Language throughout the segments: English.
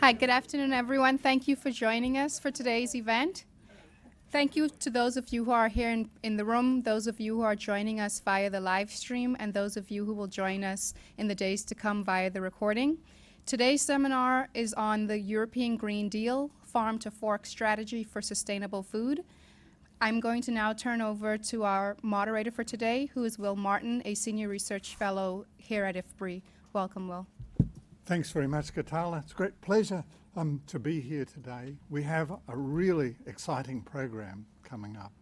Hi, good afternoon, everyone. Thank you for joining us for today's event. Thank you to those of you who are here in the room, those of you who are joining us via the live stream, and those of you who will join us in the days to come via the recording. Today's seminar is on the European Green Deal, Farm to Fork Strategy for Sustainable Food. I'm going to now turn over to our moderator for today, who is Will Martin, a Senior Research Fellow here at IFPRI. Welcome, Will. Thanks very much, Katala. It's a great pleasure to be here today. We have a really exciting program coming up.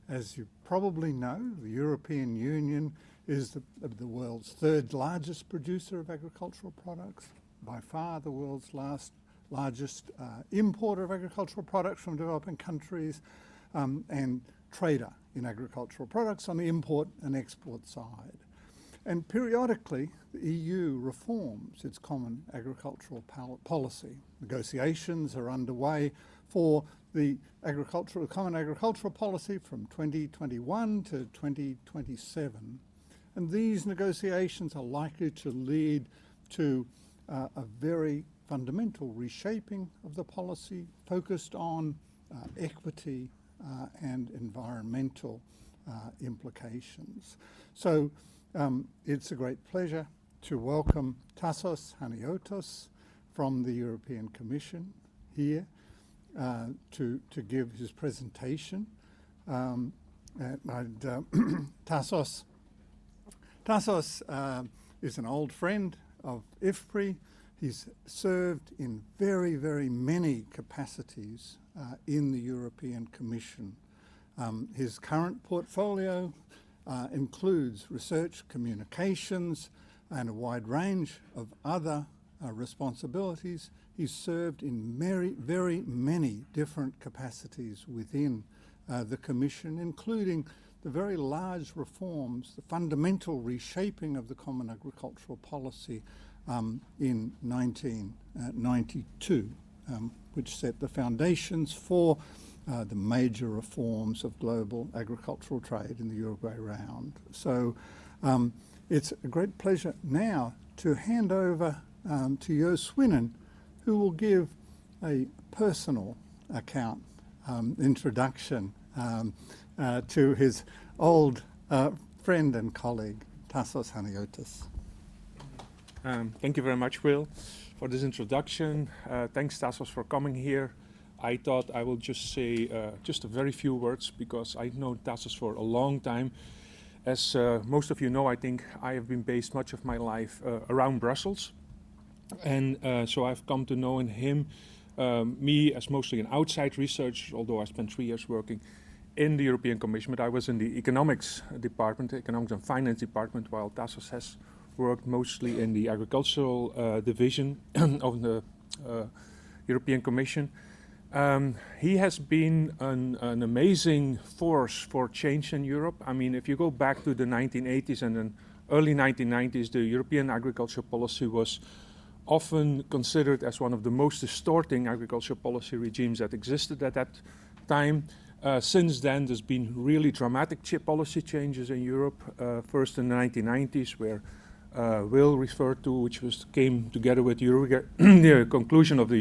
As you probably know, the European Union is the world's third largest producer of agricultural products, by far the world's largest importer of agricultural products from developing countries, and trader in agricultural products on the import and export side. And periodically, the EU reforms its common agricultural policy. Negotiations are underway for the common agricultural policy from 2021 to 2027. And these negotiations are likely to lead to a very fundamental reshaping of the policy focused on equity and environmental implications. So it's a great pleasure to welcome Tassos Haniotis from the European Commission here to give his presentation. Tassos is an old friend of IFPRI. He's served in very, very many capacities in the European Commission. His current portfolio includes research, communications, and a wide range of other responsibilities. He's served in very many different capacities within the Commission, including the very large reforms, the fundamental reshaping of the Common Agricultural Policy in 1992, which set the foundations for the major reforms of global agricultural trade in the Uruguay Round. So it's a great pleasure now to hand over to Jo Swinnen, who will give a personal account, introduction to his old friend and colleague, Tassos Haniotis. Thank you very much, Will, for this introduction. Thanks, Tassos, for coming here. I thought I will just say just a very few words because I know Tassos for a long time. As most of you know, I think I have been based much of my life around Brussels. And so I've come to know him, me as mostly an outside researcher, although I spent 3 years working in the European Commission, but I was in the economics department, the economics and finance department, while Tassos has worked mostly in the agricultural division of the European Commission. He has been an amazing force for change in Europe. I mean, if you go back to the 1980s and then early 1990s, the European agriculture policy was often considered as one of the most distorting agriculture policy regimes that existed at that time. Since then, there's been really dramatic policy changes in Europe. First in the 1990s, where Will referred to, which came together with the conclusion of the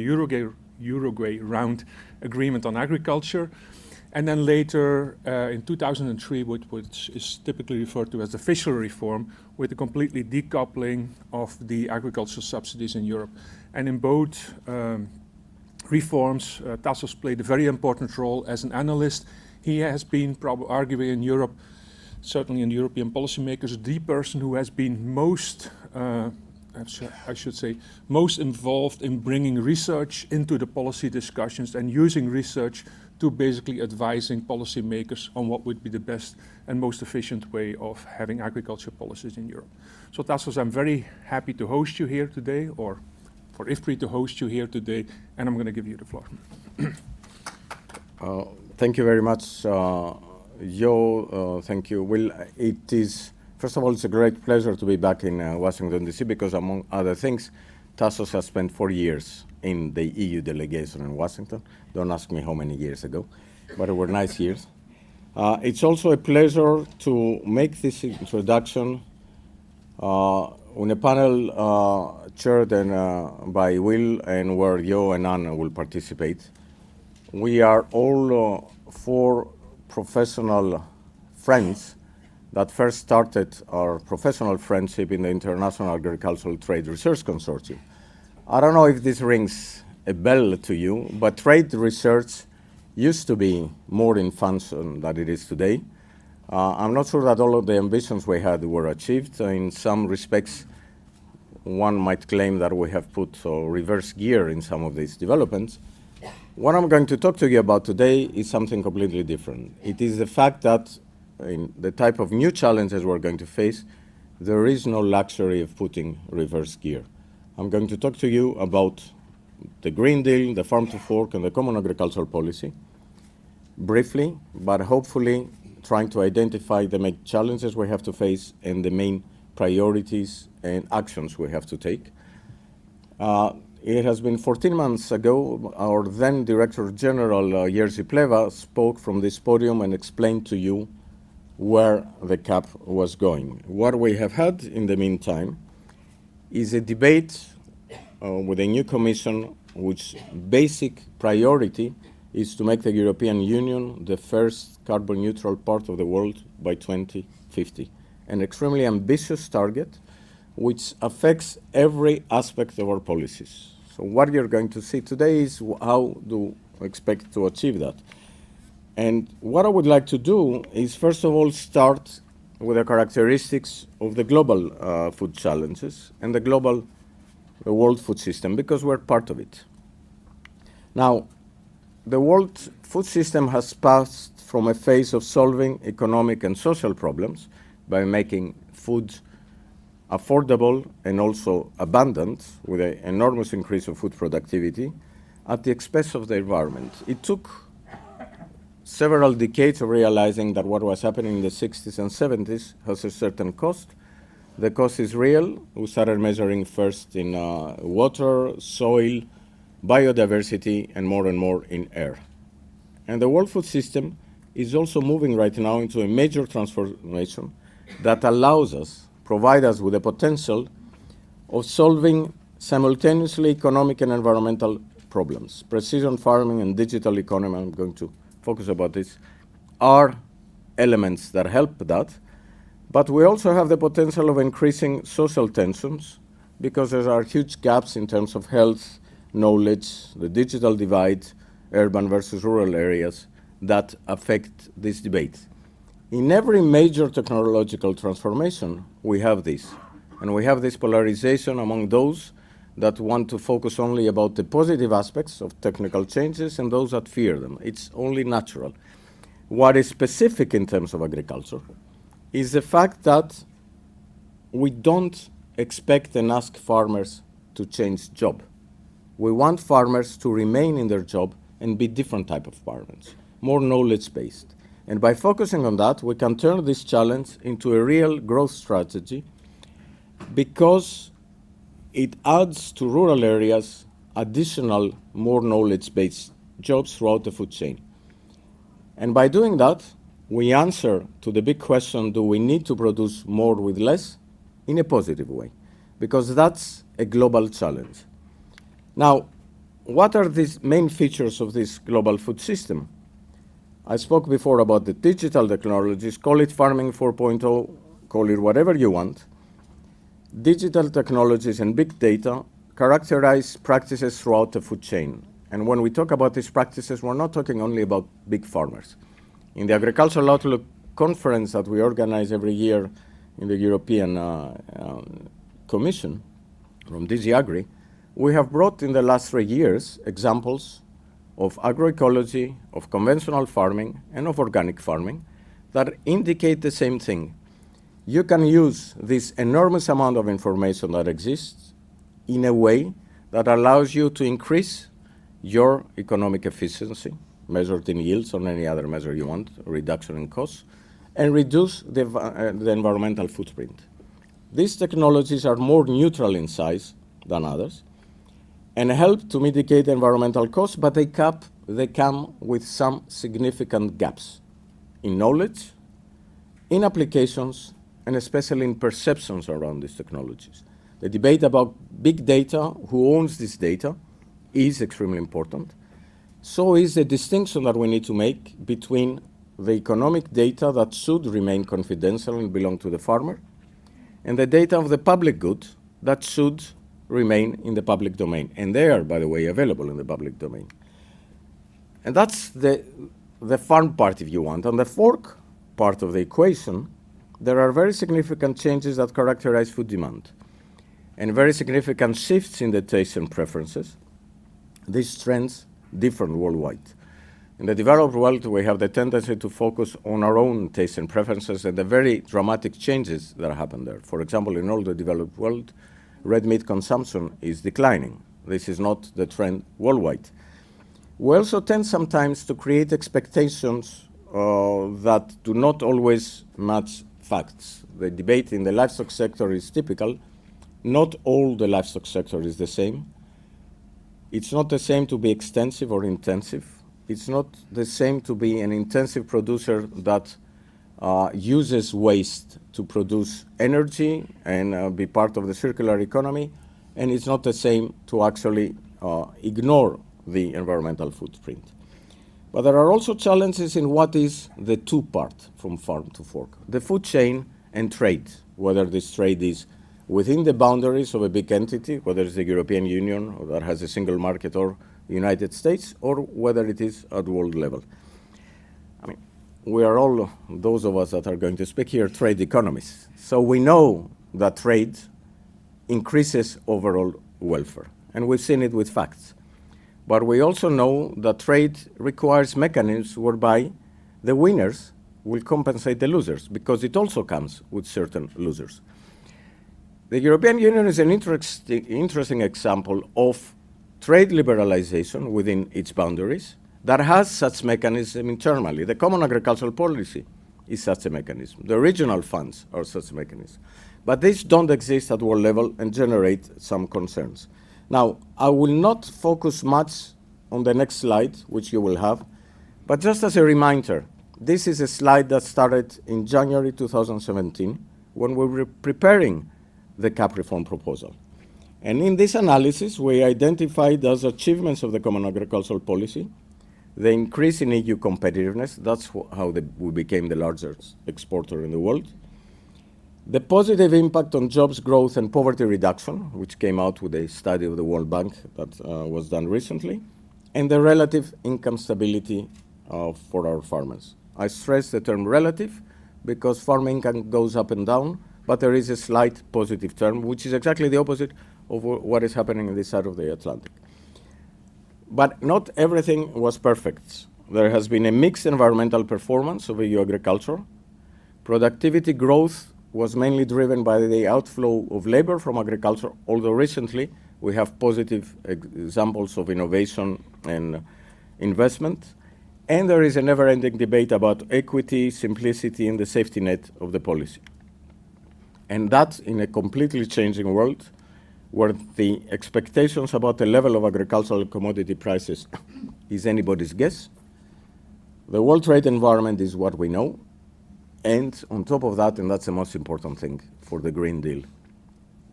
Uruguay Round Agreement on Agriculture. And then later, in 2003, which is typically referred to as the fishery reform, with a completely decoupling of the agricultural subsidies in Europe. And in both reforms, Tassos played a very important role as an analyst. He has been arguably in Europe, certainly in European policymakers, the person who has been most, I should say, most involved in bringing research into the policy discussions and using research to basically advising policymakers on what would be the best and most efficient way of having agriculture policies in Europe. So Tassos, I'm very happy to host you here today, or for IFPRI to host you here today, and I'm going to give you the floor. Thank you very much, Jo. Thank you, Will. It is, first of all, it's a great pleasure to be back in Washington, D.C., because among other things, Tassos has spent 4 years in the EU delegation in Washington. Don't ask me how many years ago, but it were nice years. It's also a pleasure to make this introduction on a panel chaired by Will and where Jo and Anna will participate. We are all four professional friends that first started our professional friendship in the International Agricultural Trade Research Consortium. I don't know if this rings a bell to you, but trade research used to be more in function than it is today. I'm not sure that all of the ambitions we had were achieved. In some respects, one might claim that we have put reverse gear in some of these developments. What I'm going to talk to you about today is something completely different. It is the fact that in the type of new challenges we're going to face, there is no luxury of putting reverse gear. I'm going to talk to you about the Green Deal, the Farm to Fork, and the Common Agricultural Policy, briefly, but hopefully trying to identify the main challenges we have to face and the main priorities and actions we have to take. It has been 14 months ago, our then Director General, Jerzy Pleva, spoke from this podium and explained to you where the CAP was going. What we have had in the meantime is a debate with a new Commission, which basic priority is to make the European Union the first carbon neutral part of the world by 2050. An extremely ambitious target which affects every aspect of our policies. So what you're going to see today is how do we expect to achieve that. And what I would like to do is first of all start with the characteristics of the global food challenges and the world food system, because we're part of it. Now, the world food system has passed from a phase of solving economic and social problems by making food affordable and also abundant, with an enormous increase of food productivity, at the expense of the environment. It took several decades of realizing that what was happening in the 60s and 70s has a certain cost. The cost is real. We started measuring first in water, soil, biodiversity, and more in air. And the world food system is also moving right now into a major transformation that allows us, provide us with the potential of solving simultaneously economic and environmental problems. Precision farming and digital economy, I'm going to focus about this, are elements that help that. But we also have the potential of increasing social tensions because there are huge gaps in terms of health, knowledge, the digital divide, urban versus rural areas that affect this debate. In every major technological transformation, we have this. And we have this polarization among those that want to focus only about the positive aspects of technical changes and those that fear them. It's only natural. What is specific in terms of agriculture is the fact that we don't expect and ask farmers to change job. We want farmers to remain in their job and be different type of farmers, more knowledge-based. And by focusing on that, we can turn this challenge into a real growth strategy because it adds to rural areas additional, more knowledge-based jobs throughout the food chain. And by doing that, we answer to the big question, do we need to produce more with less, in a positive way, because that's a global challenge. Now, what are these main features of this global food system? I spoke before about the digital technologies, call it farming 4.0, call it whatever you want. Digital technologies and big data characterize practices throughout the food chain. And when we talk about these practices, we're not talking only about big farmers. In the Agricultural Outlook conference that we organize every year in the European Commission from DG Agri, we have brought in the last 3 years examples of agroecology, of conventional farming, and of organic farming that indicate the same thing. You can use this enormous amount of information that exists in a way that allows you to increase your economic efficiency, measured in yields or any other measure you want, reduction in costs, and reduce the environmental footprint. These technologies are more neutral in size than others and help to mitigate environmental costs, but they come with some significant gaps in knowledge, in applications, and especially in perceptions around these technologies. The debate about big data, who owns this data, is extremely important. So is the distinction that we need to make between the economic data that should remain confidential and belong to the farmer, and the data of the public good that should remain in the public domain. And they are, by the way, available in the public domain. And that's the farm part, if you want. On the fork part of the equation, there are very significant changes that characterize food demand and very significant shifts in the tastes and preferences. These trends differ worldwide. In the developed world, we have the tendency to focus on our own tastes and preferences and the very dramatic changes that happen there. For example, in all the developed world, red meat consumption is declining. This is not the trend worldwide. We also tend sometimes to create expectations that do not always match facts. The debate in the livestock sector is typical. Not all the livestock sector is the same. It's not the same to be extensive or intensive. It's not the same to be an intensive producer that uses waste to produce energy and be part of the circular economy, and it's not the same to actually ignore the environmental footprint. But there are also challenges in what is the two part from farm to fork, the food chain and trade, whether this trade is within the boundaries of a big entity, whether it's the European Union or that has a single market, or the United States, or whether it is at world level. I mean, we are all, those of us that are going to speak here, trade economists. So we know that trade increases overall welfare, and we've seen it with facts. But we also know that trade requires mechanisms whereby the winners will compensate the losers, because it also comes with certain losers. The European Union is an interesting example of trade liberalization within its boundaries that has such mechanism internally. The Common Agricultural Policy is such a mechanism. The regional funds are such a mechanism. But these don't exist at world level and generate some concerns. Now, I will not focus much on the next slide, which you will have, but just as a reminder, this is a slide that started in January 2017 when we were preparing the CAP reform proposal. And in this analysis, we identified as achievements of the Common Agricultural Policy the increase in EU competitiveness, that's how we became the largest exporter in the world, the positive impact on jobs growth and poverty reduction, which came out with a study of the World Bank that was done recently, and the relative income stability for our farmers. I stress the term relative because farm income goes up and down, but there is a slight positive term, which is exactly the opposite of what is happening on this side of the Atlantic. But not everything was perfect. There has been a mixed environmental performance of EU agriculture. Productivity growth was mainly driven by the outflow of labor from agriculture, although recently we have positive examples of innovation and investment. And there is a never-ending debate about equity, simplicity, and the safety net of the policy. And that in a completely changing world where the expectations about the level of agricultural commodity prices is anybody's guess. The world trade environment is what we know. And on top of that, and that's the most important thing for the Green Deal,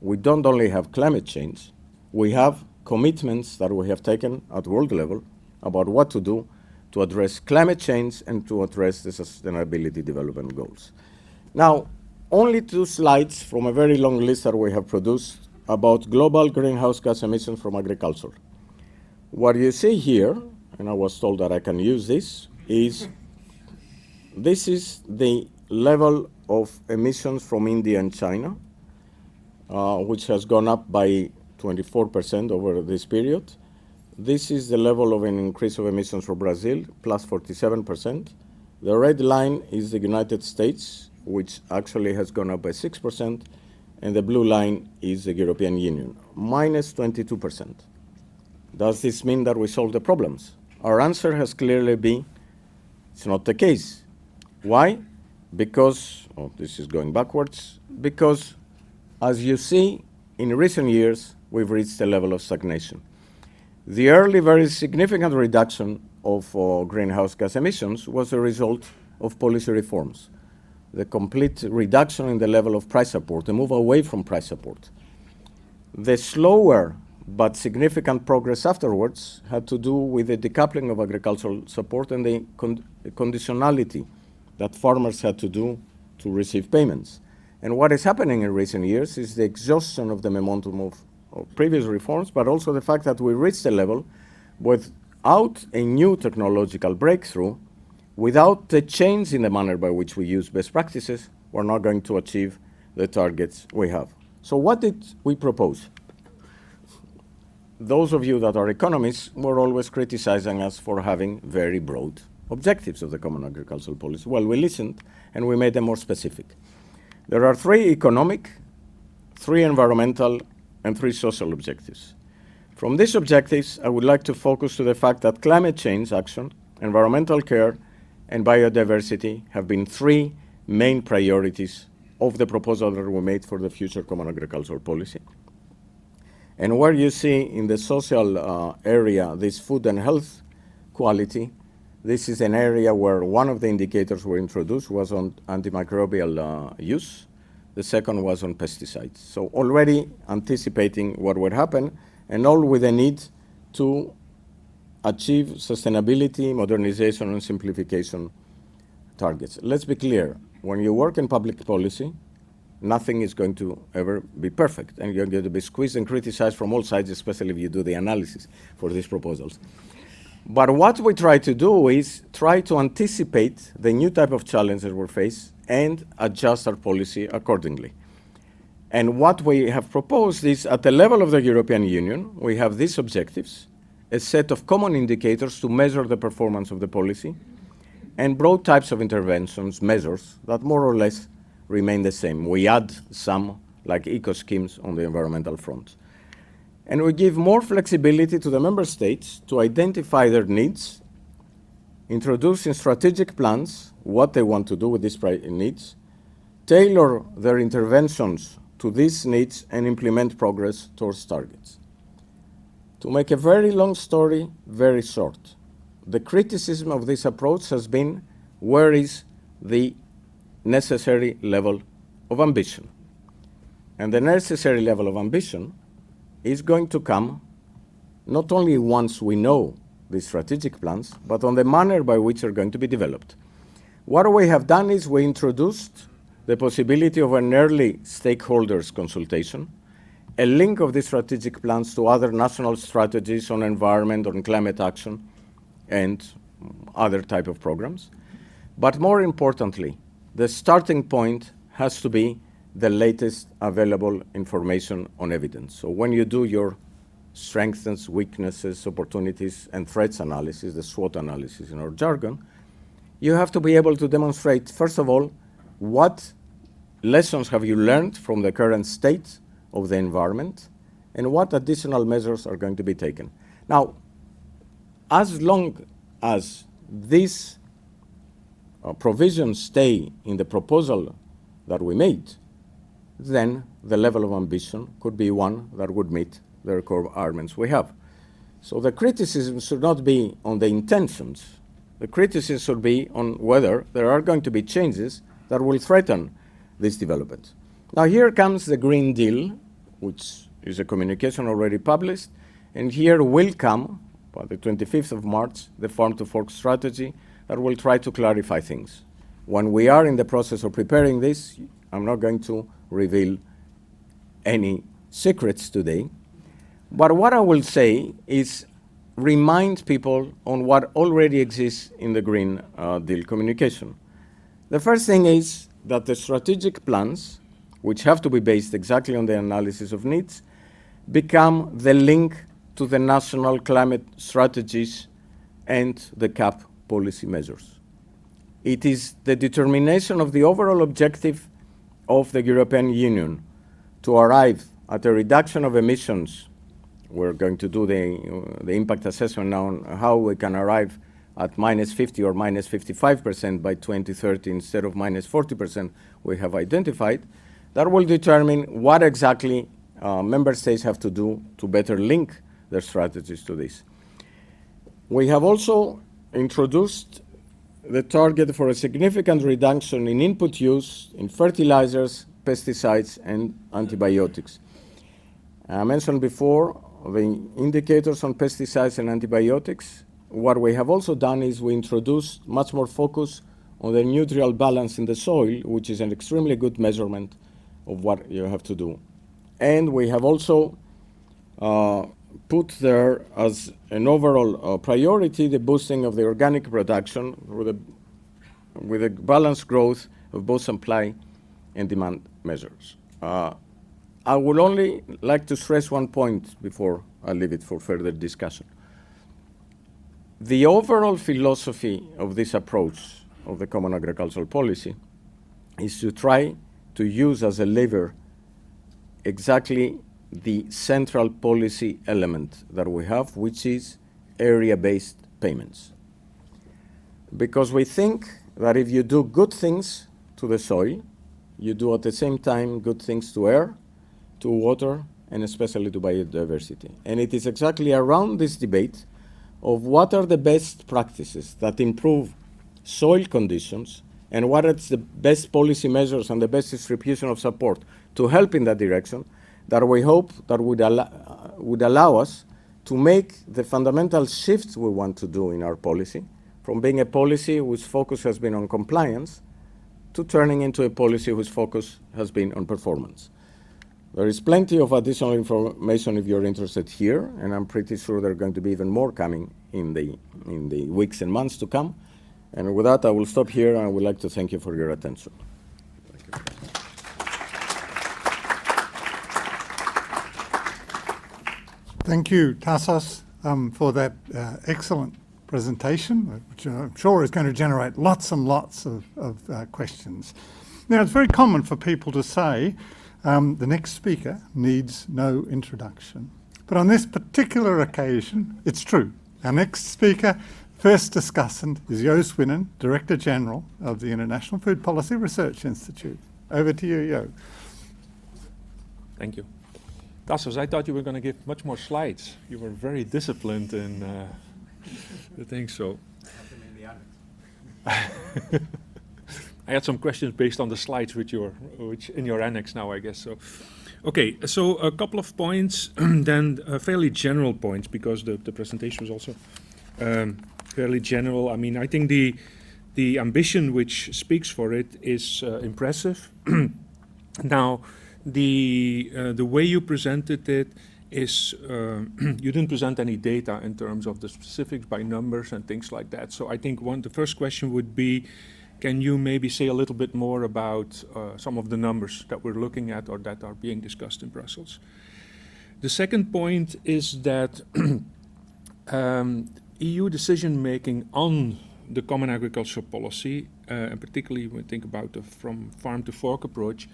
we don't only have climate change, we have commitments that we have taken at world level about what to do to address climate change and to address the sustainability development goals. Now, only 2 slides from a very long list that we have produced about global greenhouse gas emissions from agriculture. What you see here, and I was told that I can use this, is this is the level of emissions from India and China, which has gone up by 24% over this period. This is the level of an increase of emissions for Brazil, plus 47%. The red line is the United States, which actually has gone up by 6%, and the blue line is the European Union, minus 22%. Does this mean that we solved the problems? Our answer has clearly been, it's not the case. Why? Because, this is going backwards, because as you see, in recent years, we've reached a level of stagnation. The early very significant reduction of greenhouse gas emissions was a result of policy reforms. the complete reduction in the level of price support, the move away from price support. The slower but significant progress afterwards had to do with the decoupling of agricultural support and the conditionality that farmers had to do to receive payments. And what is happening in recent years is the exhaustion of the momentum of previous reforms, but also the fact that we reached a level without a new technological breakthrough, without the change in the manner by which we use best practices, we're not going to achieve the targets we have. So what did we propose? Those of you that are economists were always criticizing us for having very broad objectives of the Common Agricultural Policy. Well, we listened and we made them more specific. There are 3 economic, 3 environmental, and 3 social objectives. From these objectives, I would like to focus to the fact that climate change action, environmental care, and biodiversity have been 3 main priorities of the proposal that we made for the future Common Agricultural Policy. And where you see in the social area this food and health quality, this is an area where one of the indicators were introduced was on antimicrobial use. The second was on pesticides. So already anticipating what would happen, and all with a need to achieve sustainability, modernization, and simplification targets. Let's be clear, when you work in public policy, nothing is going to ever be perfect, and you're going to be squeezed and criticized from all sides, especially if you do the analysis for these proposals. But what we try to do is try to anticipate the new type of challenges we face and adjust our policy accordingly. And what we have proposed is, at the level of the European Union, we have these objectives, a set of common indicators to measure the performance of the policy, and broad types of interventions, measures, that more or less remain the same. We add some, like eco-schemes on the environmental front. And we give more flexibility to the member states to identify their needs, introduce in strategic plans what they want to do with these needs, tailor their interventions to these needs, and implement progress towards targets. To make a very long story very short, the criticism of this approach has been, where is the necessary level of ambition? And the necessary level of ambition is going to come not only once we know the strategic plans, but on the manner by which they're going to be developed. What we have done is we introduced the possibility of an early stakeholders consultation, a link of the strategic plans to other national strategies on environment, on climate action, and other type of programs. But more importantly, the starting point has to be the latest available information on evidence. So when you do your strengths, weaknesses, opportunities, and threats analysis, the SWOT analysis in our jargon, you have to be able to demonstrate, first of all, what lessons have you learned from the current state of the environment, and what additional measures are going to be taken. Now, as long as these provisions stay in the proposal that we made, then the level of ambition could be one that would meet the requirements we have. So the criticism should not be on the intentions. The criticism should be on whether there are going to be changes that will threaten this development. Now here comes the Green Deal, which is a communication already published, and here will come, by the 25th of March, the Farm to Fork strategy that will try to clarify things. When we are in the process of preparing this, I'm not going to reveal any secrets today, but what I will say is remind people on what already exists in the Green Deal communication. The first thing is that the strategic plans, which have to be based exactly on the analysis of needs, become the link to the national climate strategies and the CAP policy measures. It is the determination of the overall objective of the European Union to arrive at a reduction of emissions. We're going to do the impact assessment now on how we can arrive at minus 50 or minus 55% by 2030 instead of minus 40% we have identified. That will determine what exactly member states have to do to better link their strategies to this. We have also introduced the target for a significant reduction in input use in fertilizers, pesticides, and antibiotics. I mentioned before the indicators on pesticides and antibiotics. What we have also done is we introduced much more focus on the nutrient balance in the soil, which is an extremely good measurement of what you have to do. And we have also put there as an overall priority the boosting of the organic production with a balanced growth of both supply and demand measures. I would only like to stress one point before I leave it for further discussion. The overall philosophy of this approach of the Common Agricultural Policy is to try to use as a lever exactly the central policy element that we have, which is area-based payments. Because we think that if you do good things to the soil, you do at the same time good things to air, to water, and especially to biodiversity. And it is exactly around this debate of what are the best practices that improve soil conditions and what are the best policy measures and the best distribution of support to help in that direction that we hope that would allow us to make the fundamental shifts we want to do in our policy from being a policy whose focus has been on compliance to turning into a policy whose focus has been on performance. There is plenty of additional information if you're interested here, and I'm pretty sure there are going to be even more coming in the weeks and months to come. And with that, I will stop here, and I would like to thank you for your attention. Thank you, Tassos, for that excellent presentation, which I'm sure is going to generate lots and lots of questions. Now, it's very common for people to say the next speaker needs no introduction. But on this particular occasion, it's true. Our next speaker, first discussant, is Jo Swinnen, Director General of the International Food Policy Research Institute. Over to you, Jo. Thank you. Tassos, I thought you were going to give much more slides. You were very disciplined in the thing, so. I had some questions based on the slides which in your annex now, I guess. So, okay, so a couple of points, then fairly general points, because the presentation was also fairly general. I mean, I think the ambition which speaks for it is impressive. Now, the way you presented it is you didn't present any data in terms of the specifics by numbers and things like that. So I think the first question would be, can you maybe say a little bit more about some of the numbers that we're looking at or that are being discussed in Brussels? The second point is that EU decision-making on the Common Agricultural Policy, and particularly when we think about the from farm to fork approach,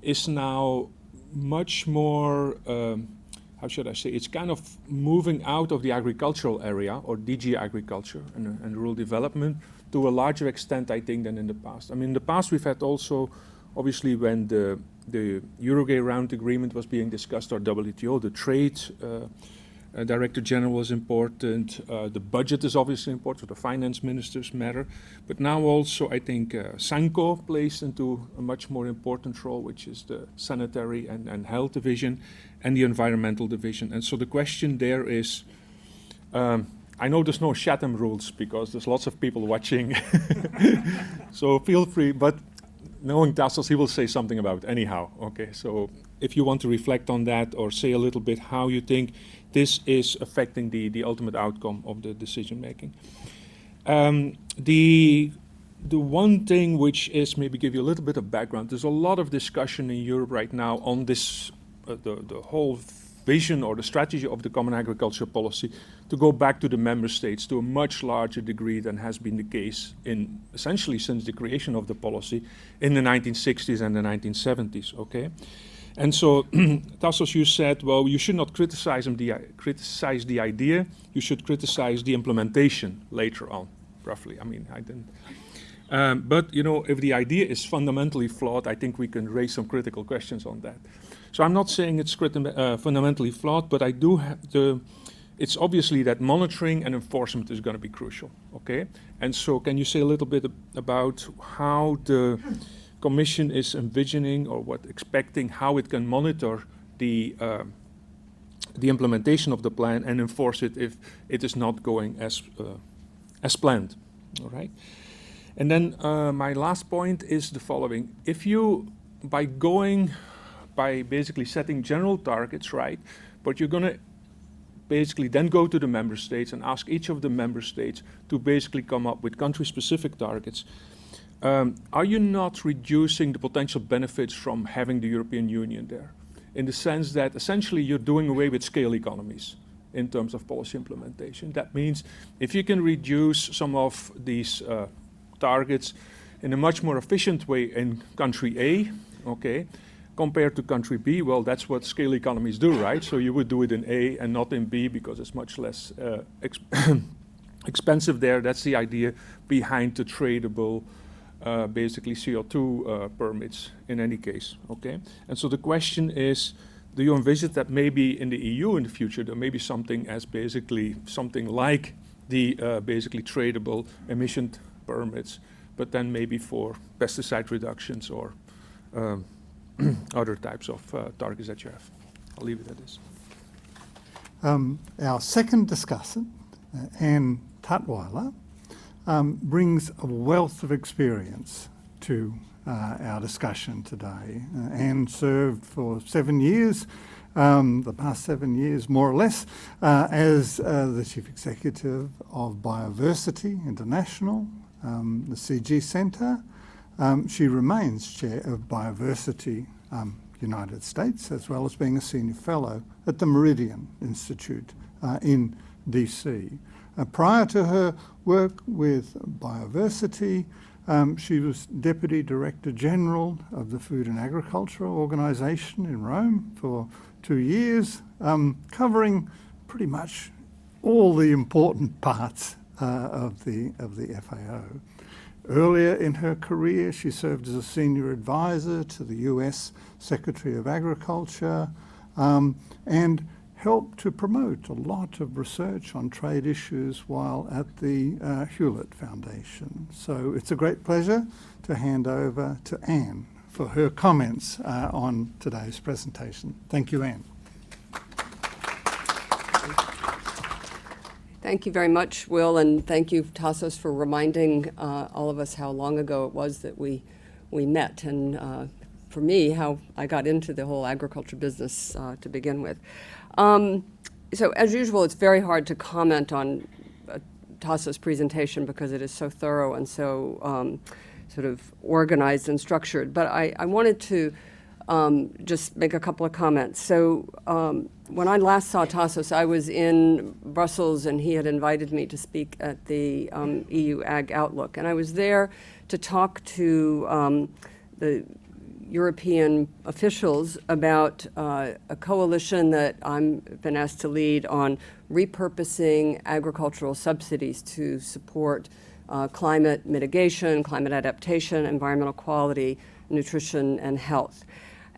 is now much more, how should I say, it's kind of moving out of the agricultural area, or DG agriculture and rural development, to a larger extent, I think, than in the past. I mean, in the past we've had also, obviously, when the Uruguay Round Agreement was being discussed, or WTO, the trade Director General is important, the budget is obviously important, so the finance ministers matter, but now also I think Sanco plays into a much more important role, which is the sanitary and health division and the environmental division. And so the question there is, I know there's no Chatham rules because there's lots of people watching, so feel free, but knowing Tassos, he will say something about it anyhow, okay? So if you want to reflect on that or say a little bit how you think this is affecting the ultimate outcome of the decision making. The one thing which is, maybe give you a little bit of background, there's a lot of discussion in Europe right now on this, the whole vision or the strategy of the Common Agricultural Policy to go back to the member states to a much larger degree than has been the case in essentially since the creation of the policy in the 1960s and the 1970s, okay? And so, Tassos, you said, well, you should not criticize the idea, you should criticize the implementation later on, roughly. I mean, I didn't. But, you know, if the idea is fundamentally flawed, I think we can raise some critical questions on that. So I'm not saying it's fundamentally flawed, but I do have it's obviously that monitoring and enforcement is going to be crucial, okay? And so can you say a little bit about how the Commission is envisioning or expecting how it can monitor the implementation of the plan and enforce it if it is not going as planned, all right? And then my last point is the following. If you, by basically setting general targets, right, but you're going to basically then go to the member states and ask each of the member states to basically come up with country-specific targets, are you not reducing the potential benefits from having the European Union there? In the sense that essentially you're doing away with scale economies in terms of policy implementation. That means if you can reduce some of these targets in a much more efficient way in country A, okay, compared to country B, well, that's what scale economies do, right? So you would do it in A and not in B because it's much less expensive there. That's the idea behind the tradable, basically CO2 permits in any case, okay? And so the question is, do you envision that maybe in the EU in the future there may be something as basically something like the basically tradable emission permits, but then maybe for pesticide reductions or other types of targets that you have? I'll leave it at this. Our second discussant, Anne Tutwiler, brings a wealth of experience to our discussion today. Anne served for 7 years, the past 7 years more or less, as the Chief Executive of Biodiversity International, the CG Centre. She remains Chair of Biodiversity United States, as well as being a Senior Fellow at the Meridian Institute in DC. Prior to her work with Biodiversity, she was Deputy Director General of the Food and Agriculture Organization in Rome for 2 years, covering pretty much all the important parts of the FAO. Earlier in her career, she served as a senior advisor to the US Secretary of Agriculture and helped to promote a lot of research on trade issues while at the Hewlett Foundation. So it's a great pleasure to hand over to Anne for her comments on today's presentation. Thank you, Anne. Thank you very much, Will, and thank you, Tassos, for reminding all of us how long ago it was that we met, and for me, how I got into the whole agriculture business to begin with. So as usual, it's very hard to comment on Tassos' presentation because it is so thorough and so sort of organized and structured, but I wanted to just make a couple of comments. So when I last saw Tassos, I was in Brussels and he had invited me to speak at the EU Ag Outlook. And I was there to talk to the European officials about a coalition that I've been asked to lead on repurposing agricultural subsidies to support climate mitigation, climate adaptation, environmental quality, nutrition, and health.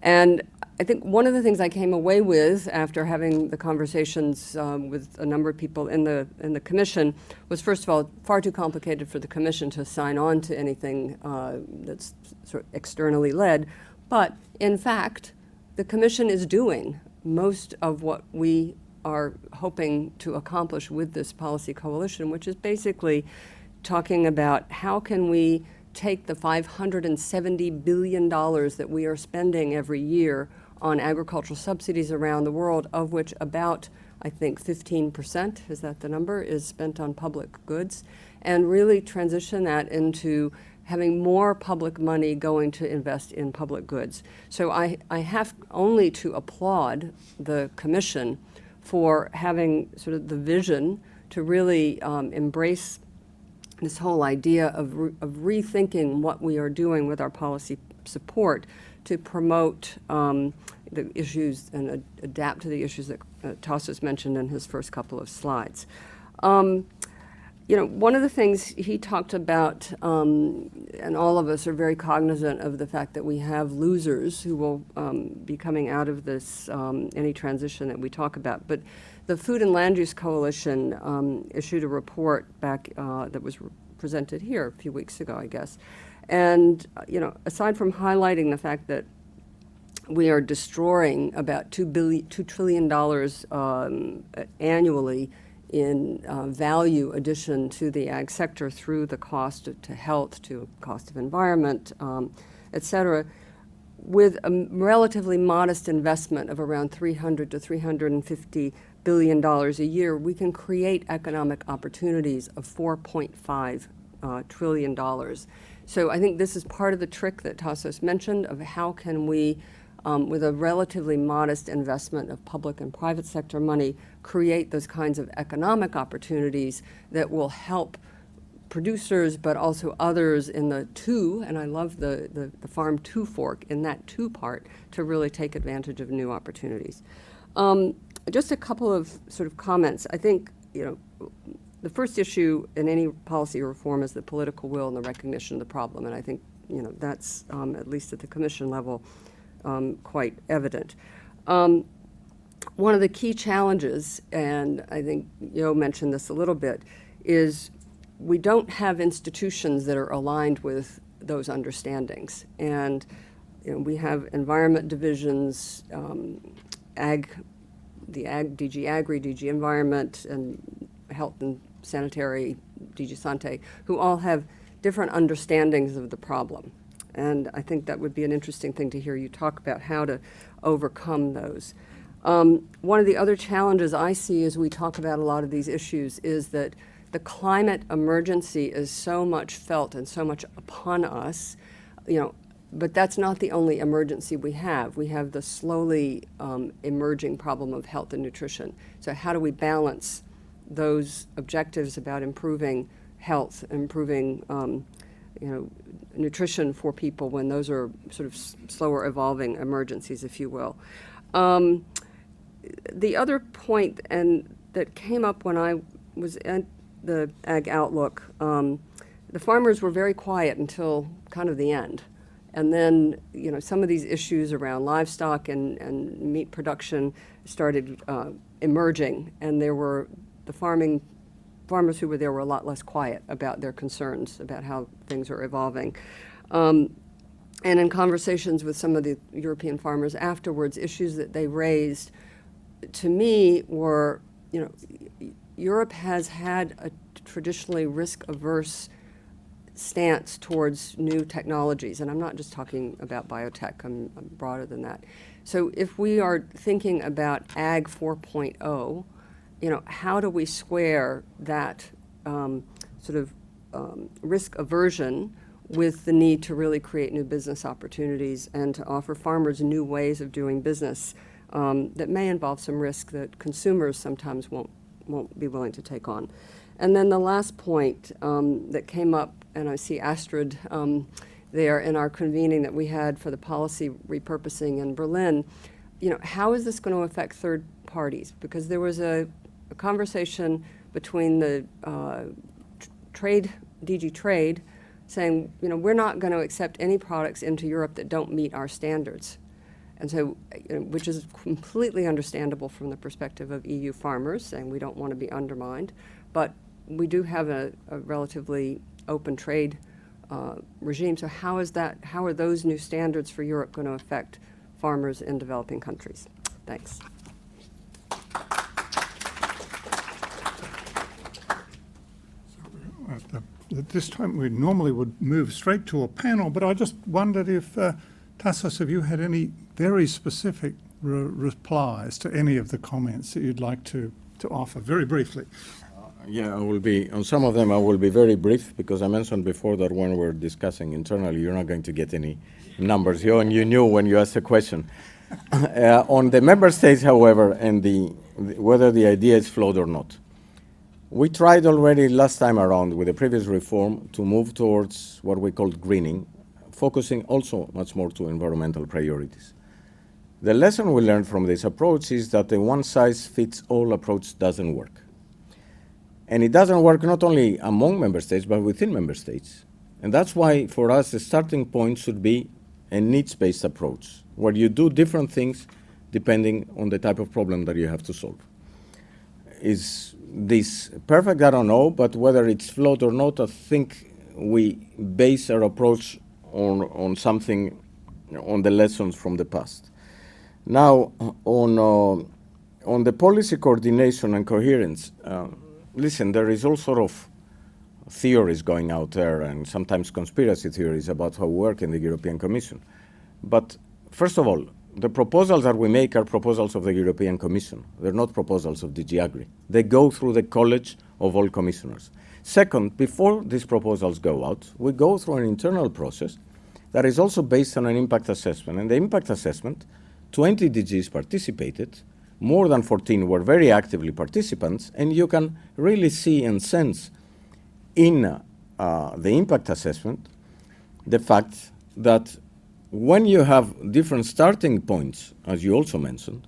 And I think one of the things I came away with after having the conversations with a number of people in the Commission was, first of all, far too complicated for the Commission to sign on to anything that's sort of externally led. But in fact, the Commission is doing most of what we are hoping to accomplish with this policy coalition, which is basically talking about how can we take the $570 billion that we are spending every year on agricultural subsidies around the world, of which about, I think, 15%, is that the number, is spent on public goods, and really transition that into having more public money going to invest in public goods. So I have only to applaud the Commission for having sort of the vision to really embrace this whole idea of rethinking what we are doing with our policy support to promote the issues and adapt to the issues that Tassos mentioned in his first couple of slides. One of the things he talked about, and all of us are very cognizant of the fact that we have losers who will be coming out of this, any transition that we talk about. But the Food and Land Use Coalition issued a report back that was presented here a few weeks ago, I guess. And, aside from highlighting the fact that we are destroying about $2 trillion annually in value addition to the ag sector through the cost to health, to cost of environment, et cetera, with a relatively modest investment of around $300 to $350 billion a year, we can create economic opportunities of $4.5 trillion. So I think this is part of the trick that Tassos mentioned of how can we, with a relatively modest investment of public and private sector money, create those kinds of economic opportunities that will help producers, but also others in the two, and I love the farm to fork, in that two part, to really take advantage of new opportunities. Just a couple of sort of comments. I think, the first issue in any policy reform is the political will and the recognition of the problem, and I think, that's, at least at the Commission level, quite evident. One of the key challenges, and I think Yo mentioned this a little bit, is we don't have institutions that are aligned with those understandings. And we have environment divisions, the DG Agri, DG Environment, and Health and Sanitary, DG Sante, who all have different understandings of the problem. And I think that would be an interesting thing to hear you talk about, how to overcome those. One of the other challenges I see as we talk about a lot of these issues is that the climate emergency is so much felt and so much upon us, but that's not the only emergency we have. We have the slowly emerging problem of health and nutrition. So how do we balance those objectives about improving health, improving nutrition for people when those are sort of slower evolving emergencies, if you will. The other point, and that came up when I was at the Ag Outlook, the farmers were very quiet until kind of the end. And then, some of these issues around livestock and meat production started emerging, and there were the farmers who were there were a lot less quiet about their concerns about how things are evolving. And in conversations with some of the European farmers afterwards, issues that they raised to me were, Europe has had a traditionally risk-averse stance towards new technologies, and I'm not just talking about biotech, I'm broader than that. So if we are thinking about Ag 4.0, how do we square that risk aversion with the need to really create new business opportunities and to offer farmers new ways of doing business that may involve some risk that consumers sometimes won't be willing to take on. And then the last point that came up, and I see Astrid there in our convening that we had for the policy repurposing in Berlin, how is this going to affect third parties? Because there was a conversation between the DG Trade saying, we're not going to accept any products into Europe that don't meet our standards. And so, which is completely understandable from the perspective of EU farmers, saying we don't want to be undermined. But we do have a relatively open trade regime. So how are those new standards for Europe going to affect farmers in developing countries? Thanks. At this time, we normally would move straight to a panel, but I just wondered if, Tassos, have you had any very specific replies to any of the comments that you'd like to offer, very briefly? Yeah, on some of them I will be very brief, because I mentioned before that when we're discussing internally, you're not going to get any numbers, and you knew when you asked the question. On the member states, however, and whether the idea is flawed or not, we tried already last time around with the previous reform to move towards what we called greening, focusing also much more to environmental priorities. The lesson we learned from this approach is that the one-size-fits-all approach doesn't work. And it doesn't work not only among member states, but within member states. And that's why, for us, the starting point should be a needs-based approach, where you do different things depending on the type of problem that you have to solve. Is this perfect? I don't know, but whether it's flawed or not, I think we base our approach on something, on the lessons from the past. Now, on the policy coordination and coherence, listen, there is all sort of theories going out there and sometimes conspiracy theories about how we work in the European Commission. But first of all, the proposals that we make are proposals of the European Commission. They're not proposals of DG Agri. They go through the college of all commissioners. Second, before these proposals go out, we go through an internal process that is also based on an impact assessment. And the impact assessment, 20 DGs participated, more than 14 were very actively participants, and you can really see and sense in the impact assessment the fact that when you have different starting points, as you also mentioned,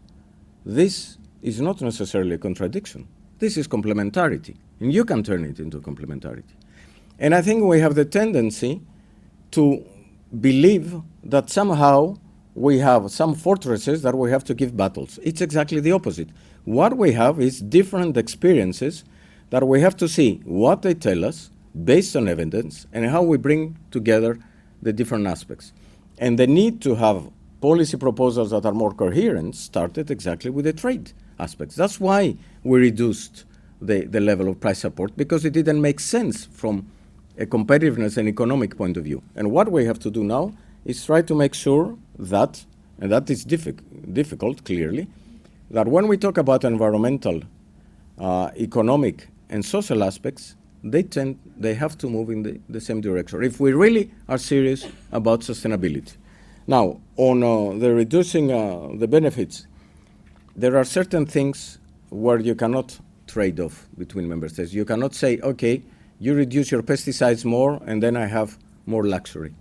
this is not necessarily a contradiction. This is complementarity, and you can turn it into complementarity. And I think we have the tendency to believe that somehow we have some fortresses that we have to give battles. It's exactly the opposite. What we have is different experiences that we have to see what they tell us based on evidence and how we bring together the different aspects. And the need to have policy proposals that are more coherent started exactly with the trade aspects. That's why we reduced the level of price support, because it didn't make sense from a competitiveness and economic point of view. And what we have to do now is try to make sure that, and that is difficult, clearly, that when we talk about environmental, economic, and social aspects, they have to move in the same direction if we really are serious about sustainability. Now, on the reducing the benefits, there are certain things where you cannot trade off between member states. You cannot say, okay, you reduce your pesticides more, and then I have more luxury.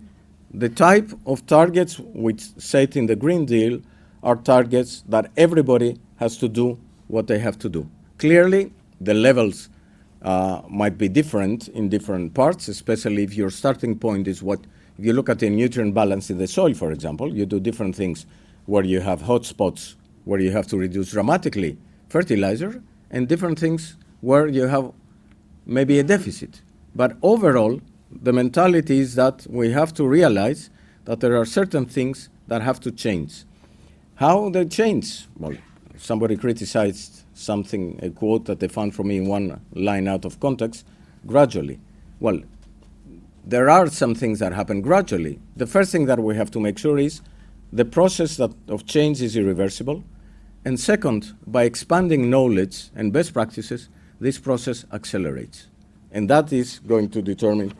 The type of targets which set in the Green Deal are targets that everybody has to do what they have to do. Clearly, the levels might be different in different parts, especially if your starting point is what, if you look at the nutrient balance in the soil, for example, you do different things where you have hotspots where you have to reduce dramatically fertilizer, and different things where you have maybe a deficit. But overall, the mentality is that we have to realize that there are certain things that have to change. How they change? Well, somebody criticized something, a quote that they found from me in one line out of context, gradually. Well, there are some things that happen gradually. The first thing that we have to make sure is the process of change is irreversible. And second, by expanding knowledge and best practices, this process accelerates. And that is going to determine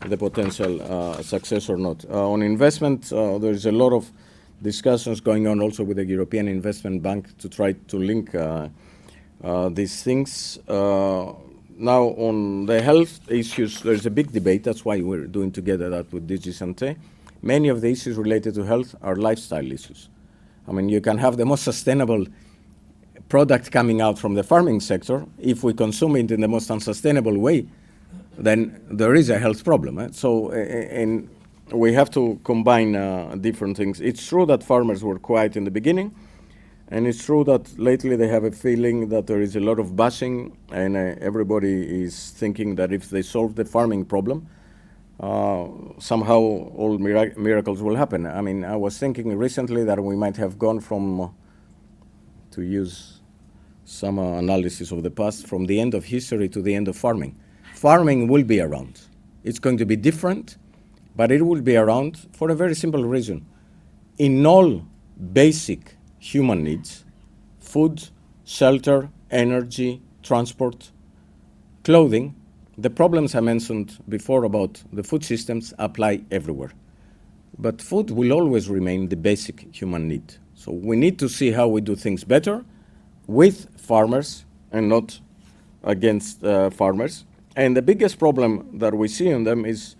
the potential success or not. On investment, there is a lot of discussions going on also with the European Investment Bank to try to link these things. Now, on the health issues, there's a big debate. That's why we're doing together that with DG Santé. Many of the issues related to health are lifestyle issues. I mean, you can have the most sustainable product coming out from the farming sector. If we consume it in the most unsustainable way, then there is a health problem. So, and we have to combine different things. It's true that farmers were quiet in the beginning, and it's true that lately they have a feeling that there is a lot of bashing, and everybody is thinking that if they solve the farming problem, somehow all miracles will happen. I mean, I was thinking recently that we might have gone from, to use some analysis of the past, from the end of history to the end of farming. Farming will be around. It's going to be different, but it will be around for a very simple reason. In all basic human needs, food, shelter, energy, transport, clothing, the problems I mentioned before about the food systems apply everywhere. But food will always remain the basic human need. So we need to see how we do things better with farmers and not against farmers. And the biggest problem that we see in them is,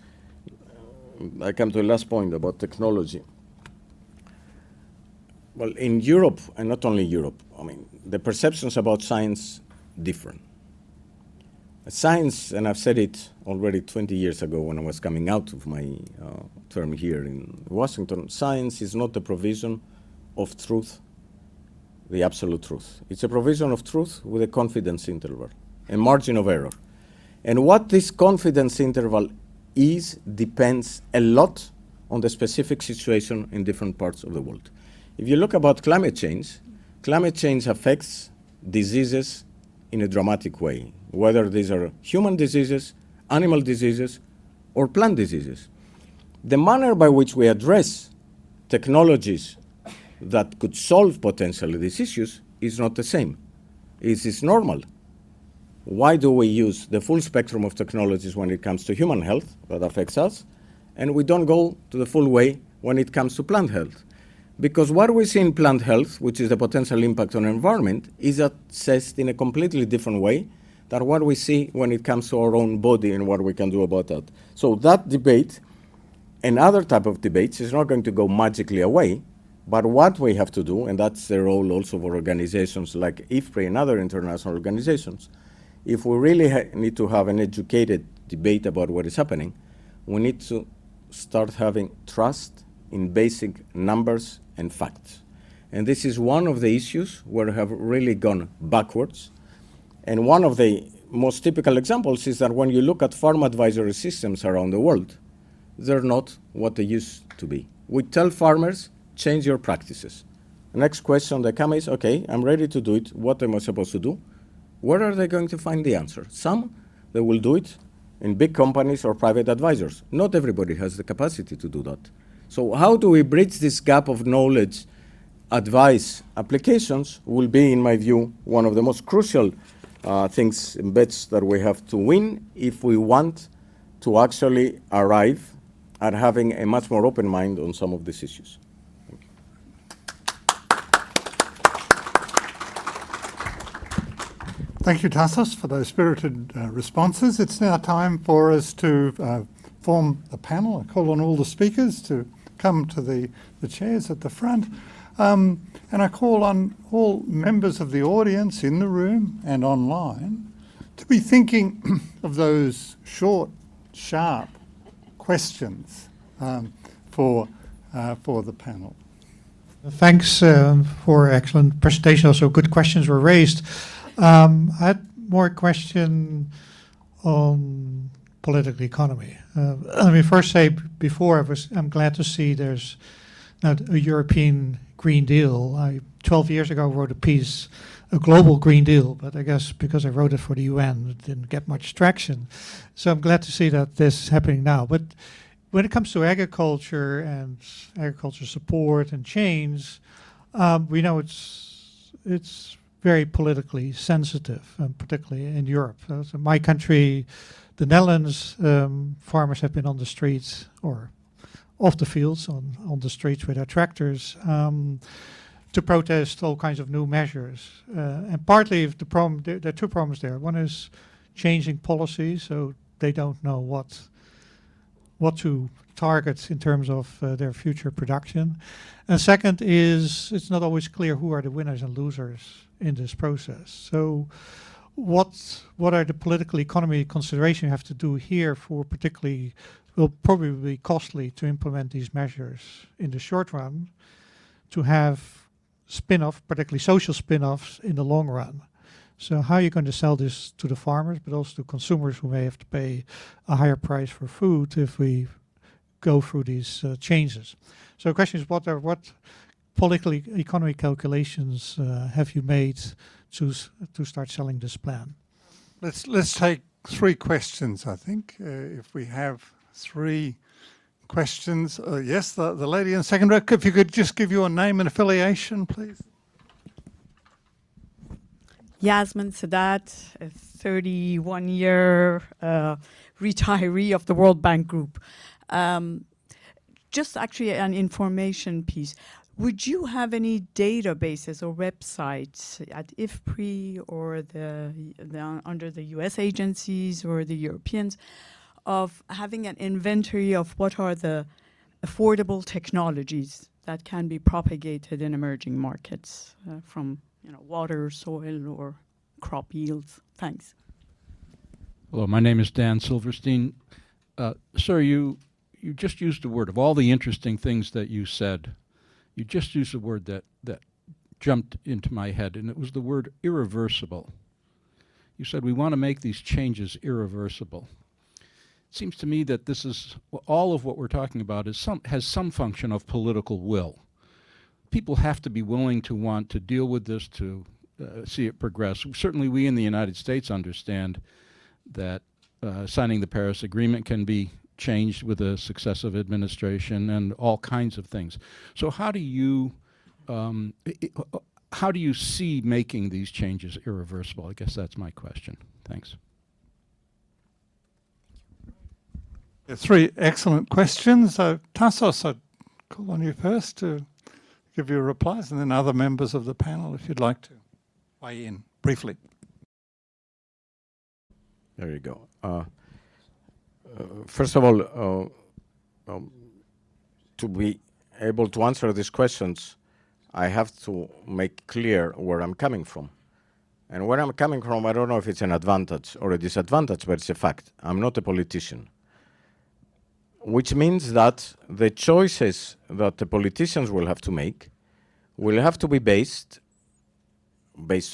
I come to the last point about technology. Well, in Europe, and not only Europe, I mean, the perceptions about science differ. Science, and I've said it already 20 years ago when I was coming out of my term here in Washington, science is not the provision of truth, the absolute truth. It's a provision of truth with a confidence interval, a margin of error. And what this confidence interval is depends a lot on the specific situation in different parts of the world. If you look about climate change affects diseases in a dramatic way, whether these are human diseases, animal diseases, or plant diseases. The manner by which we address technologies that could solve potentially these issues is not the same. It is normal. Why do we use the full spectrum of technologies when it comes to human health that affects us, and we don't go to the full way when it comes to plant health? Because what we see in plant health, which is the potential impact on the environment, is assessed in a completely different way than what we see when it comes to our own body and what we can do about that. So that debate and other type of debates is not going to go magically away, but what we have to do, and that's the role also of organizations like IFPRI and other international organizations, if we really need to have an educated debate about what is happening, we need to start having trust in basic numbers and facts. And this is one of the issues where we have really gone backwards. And one of the most typical examples is that when you look at farm advisory systems around the world, they're not what they used to be. We tell farmers, change your practices. The next question that comes is, okay, I'm ready to do it. What am I supposed to do? Where are they going to find the answer? Some, they will do it in big companies or private advisors. Not everybody has the capacity to do that. So how do we bridge this gap of knowledge, advice, applications will be, in my view, one of the most crucial things and bets that we have to win if we want to actually arrive at having a much more open mind on some of these issues. Thank you, Tassos, for those spirited responses. It's now time for us to form a panel. I call on all the speakers to come to the chairs at the front. And I call on all members of the audience in the room and online to be thinking of those short, sharp questions for the panel. Thanks for excellent presentation. Also, good questions were raised. I had more question on political economy. Let me first say before I'm glad to see there's now a European Green Deal. 12 years ago wrote a piece, a global Green Deal, but I guess because I wrote it for the UN, it didn't get much traction. So I'm glad to see that this is happening now. But when it comes to agriculture and agriculture support and change, we know it's very politically sensitive, particularly in Europe. So my country, the Netherlands, farmers have been on the streets or off the fields, on the streets with their tractors, to protest all kinds of new measures. And partly the problem, there are two problems there. One is changing policy, so they don't know what to target in terms of their future production. And second is it's not always clear who are the winners and losers in this process. So what are the political economy considerations you have to do here for particularly will probably be costly to implement these measures in the short run, to have spin-off, particularly social spin-offs in the long run. So how are you going to sell this to the farmers, but also to consumers who may have to pay a higher price for food if we go through these changes? So the question is, what political economy calculations have you made to start selling this plan? Let's take three questions, I think. If we have three questions. Yes, the lady in the second row, if you could just give your name and affiliation, please. Yasmin Sadat, a 31-year retiree of the World Bank Group. Just actually an information piece. Would you have any databases or websites at IFPRI or under the US agencies or the Europeans of having an inventory of what are the affordable technologies that can be propagated in emerging markets from water, soil, or crop yields? Thanks. Hello, my name is Dan Silverstein. Sir, you just used a word of all the interesting things that you said. You just used a word that jumped into my head, and it was the word irreversible. You said we want to make these changes irreversible. It seems to me that this is all of what we're talking about has some function of political will. People have to be willing to want to deal with this, to see it progress. Certainly we in the United States understand that signing the Paris Agreement can be changed with a successive administration and all kinds of things. So how do you see making these changes irreversible? I guess that's my question. Thanks. Three excellent questions. Tassos, I'd call on you first to give your replies, and then other members of the panel, if you'd like to weigh in briefly. There you go. First of all, to be able to answer these questions, I have to make clear where I'm coming from. And where I'm coming from, I don't know if it's an advantage or a disadvantage, but it's a fact. I'm not a politician. Which means that the choices that the politicians will have to make will have to be based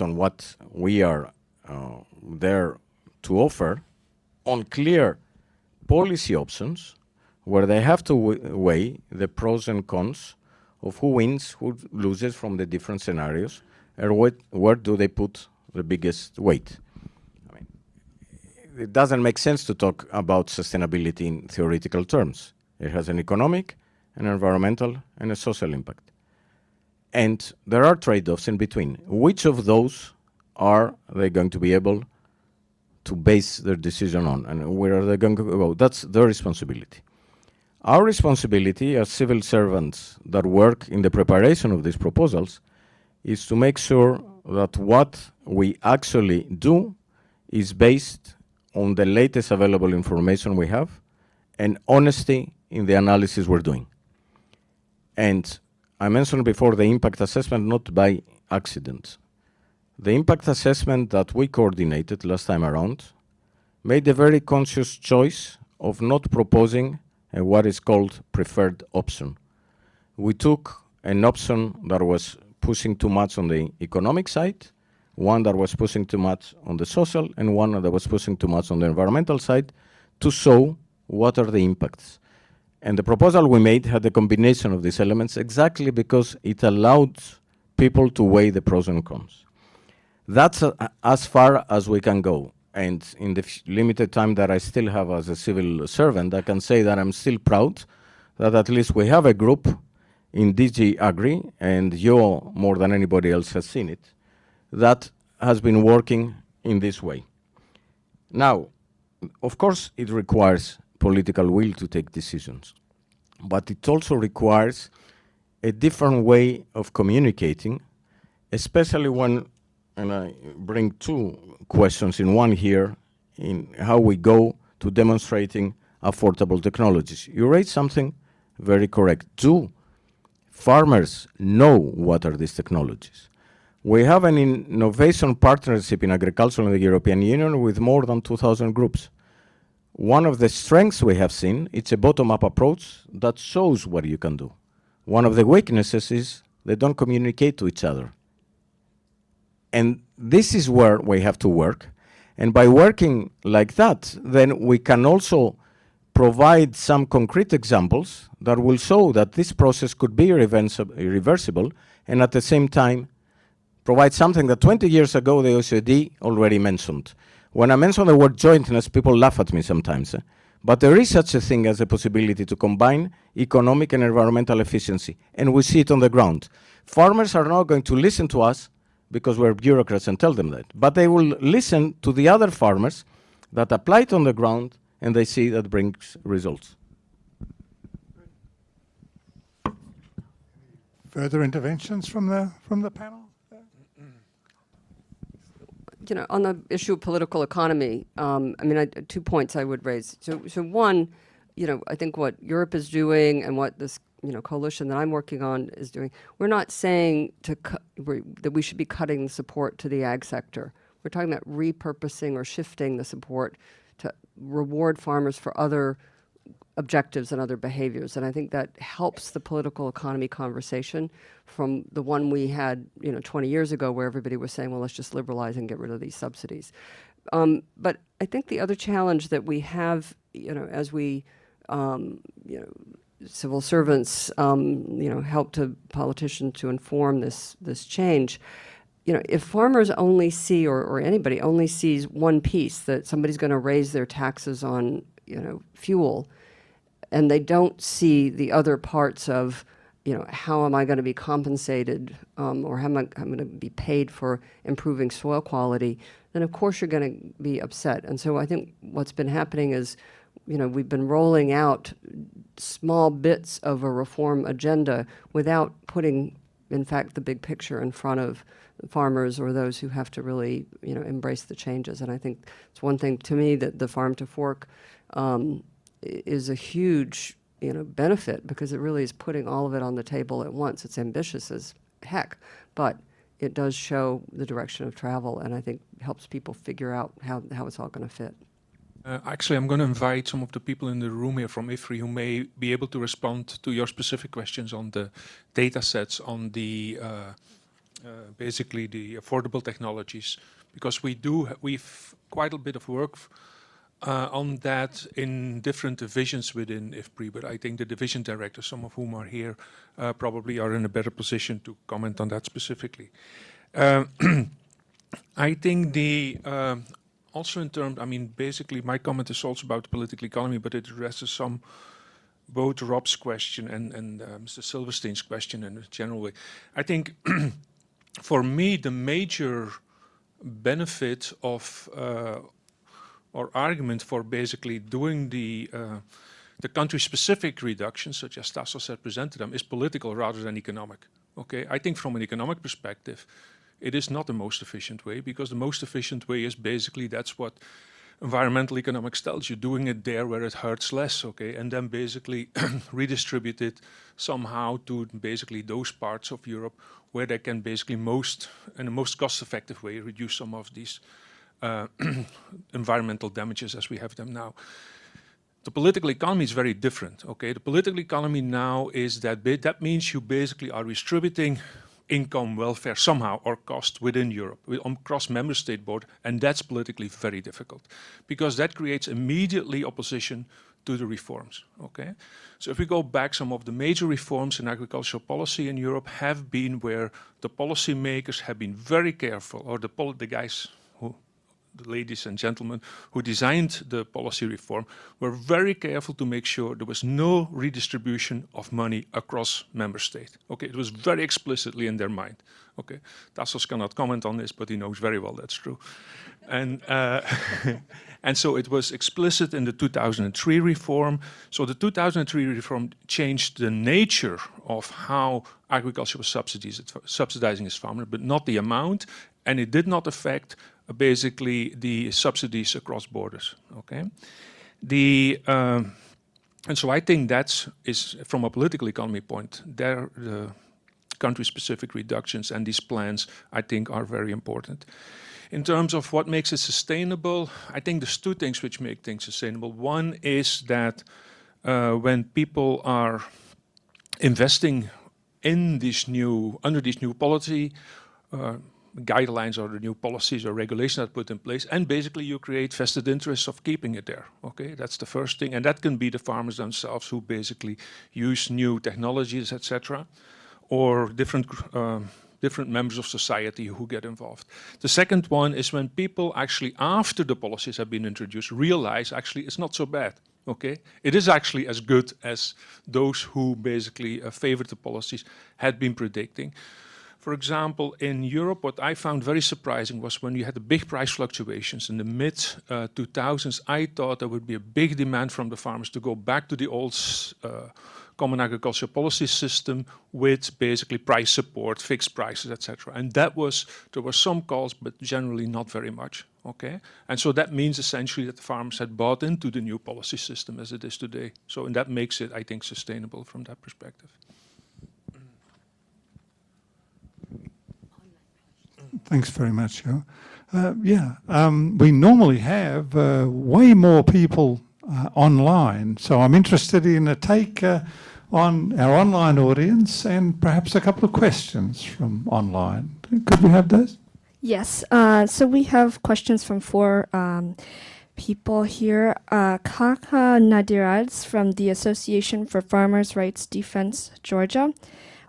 on what we are there to offer, on clear policy options where they have to weigh the pros and cons of who wins, who loses from the different scenarios, and where do they put the biggest weight. I mean, it doesn't make sense to talk about sustainability in theoretical terms. It has an economic, an environmental, and a social impact. And there are trade-offs in between. Which of those are they going to be able to base their decision on, and where are they going to go? That's their responsibility. Our responsibility as civil servants that work in the preparation of these proposals is to make sure that what we actually do is based on the latest available information we have and honesty in the analysis we're doing. And I mentioned before the impact assessment not by accident. The impact assessment that we coordinated last time around made a very conscious choice of not proposing what is called preferred option. We took an option that was pushing too much on the economic side, one that was pushing too much on the social, and one that was pushing too much on the environmental side to show what are the impacts. And the proposal we made had a combination of these elements exactly because it allowed people to weigh the pros and cons. That's as far as we can go. And in the limited time that I still have as a civil servant, I can say that I'm still proud that at least we have a group in DG Agri, and you more than anybody else has seen it, that has been working in this way. Now, of course, it requires political will to take decisions, but it also requires a different way of communicating, especially when, and I bring two questions in one here, in how we go to demonstrating affordable technologies. You raised something very correct. Do farmers know what are these technologies? We have an innovation partnership in agriculture in the European Union with more than 2,000 groups. One of the strengths we have seen, it's a bottom-up approach that shows what you can do. One of the weaknesses is they don't communicate to each other. And this is where we have to work. And by working like that, then we can also provide some concrete examples that will show that this process could be reversible, and at the same time provide something that 20 years ago the OECD already mentioned. When I mention the word jointness, people laugh at me sometimes. But there is such a thing as a possibility to combine economic and environmental efficiency, and we see it on the ground. Farmers are not going to listen to us because we're bureaucrats and tell them that, but they will listen to the other farmers that apply it on the ground, and they see that brings results. Further interventions from the panel? You know, on the issue of political economy, I mean, 2 points I would raise. So one, you know, I think what Europe is doing and what this, you know, coalition that I'm working on is doing, we're not saying that we should be cutting the support to the ag sector. We're talking about repurposing or shifting the support to reward farmers for other objectives and other behaviors. And I think that helps the political economy conversation from the one we had, 20 years ago, where everybody was saying, well, let's just liberalize and get rid of these subsidies. But I think the other challenge that we have, as we, civil servants, help to politicians to inform this change, if farmers only see, or anybody only sees one piece, that somebody's going to raise their taxes on, fuel, and they don't see the other parts of, how am I going to be compensated, or how am I going to be paid for improving soil quality, then of course you're going to be upset. And so I think what's been happening is, we've been rolling out small bits of a reform agenda without putting, in fact, the big picture in front of farmers or those who have to really, embrace the changes. And I think it's one thing to me that the farm to fork is a huge, benefit, because it really is putting all of it on the table at once. It's ambitious as heck, but it does show the direction of travel, and I think helps people figure out how it's all going to fit. Actually, I'm going to invite some of the people in the room here from IFPRI who may be able to respond to your specific questions on the data sets, on the basically the affordable technologies, because we've quite a bit of work on that in different divisions within IFPRI, but I think the division directors, some of whom are here, probably are in a better position to comment on that specifically. I think also in terms, basically my comment is also about the political economy, but it addresses both Rob's question and Mr. Silverstein's question in a general way. I think for me, the major benefit of or argument for basically doing the country-specific reductions, such as Tassos had presented them, is political rather than economic. Okay, I think from an economic perspective, it is not the most efficient way, because the most efficient way is basically, that's what environmental economics tells you, doing it there where it hurts less, okay, and then basically redistribute it somehow to basically those parts of Europe where they can basically in the most cost-effective way, reduce some of these environmental damages as we have them now. The political economy is very different, okay? The political economy now is that means you basically are redistributing income, welfare somehow, or cost within Europe, across member state board, and that's politically very difficult, because that creates immediately opposition to the reforms, okay? So if we go back, some of the major reforms in agricultural policy in Europe have been where the policy makers have been very careful, or the ladies and gentlemen who designed the policy reform were very careful to make sure there was no redistribution of money across member states. Okay, it was very explicitly in their mind. Okay, Tassos cannot comment on this, but he knows very well that's true. And and so it was explicit in the 2003 reform. So the 2003 reform changed the nature of how agriculture was subsidizing its farmers, but not the amount, and it did not affect basically the subsidies across borders. Okay, and so I think that is, from a political economy point, the country-specific reductions and these plans, I think, are very important. In terms of what makes it sustainable, I think there's two things which make things sustainable. One is that when people are investing in under these new policy guidelines, or the new policies or regulations that are put in place, and basically you create vested interests of keeping it there. Okay, that's the first thing, and that can be the farmers themselves who basically use new technologies, etc., or different members of society who get involved. The second one is when people actually, after the policies have been introduced, realize actually it's not so bad. Okay, it is actually as good as those who basically favored the policies had been predicting. For example, in Europe, what I found very surprising was when you had the big price fluctuations in the mid-2000s, I thought there would be a big demand from the farmers to go back to the old common agricultural policy system with basically price support, fixed prices, etc. And there were some calls, but generally not very much. Okay, and so that means essentially that the farmers had bought into the new policy system as it is today. So, and that makes it, I think, sustainable from that perspective. Thanks very much, Joe. We normally have way more people online, so I'm interested in a take on our online audience and perhaps a couple of questions from online. Could we have those? Yes. So we have questions from four people here. Kaka Nadirads from the Association for Farmers' Rights Defense, Georgia.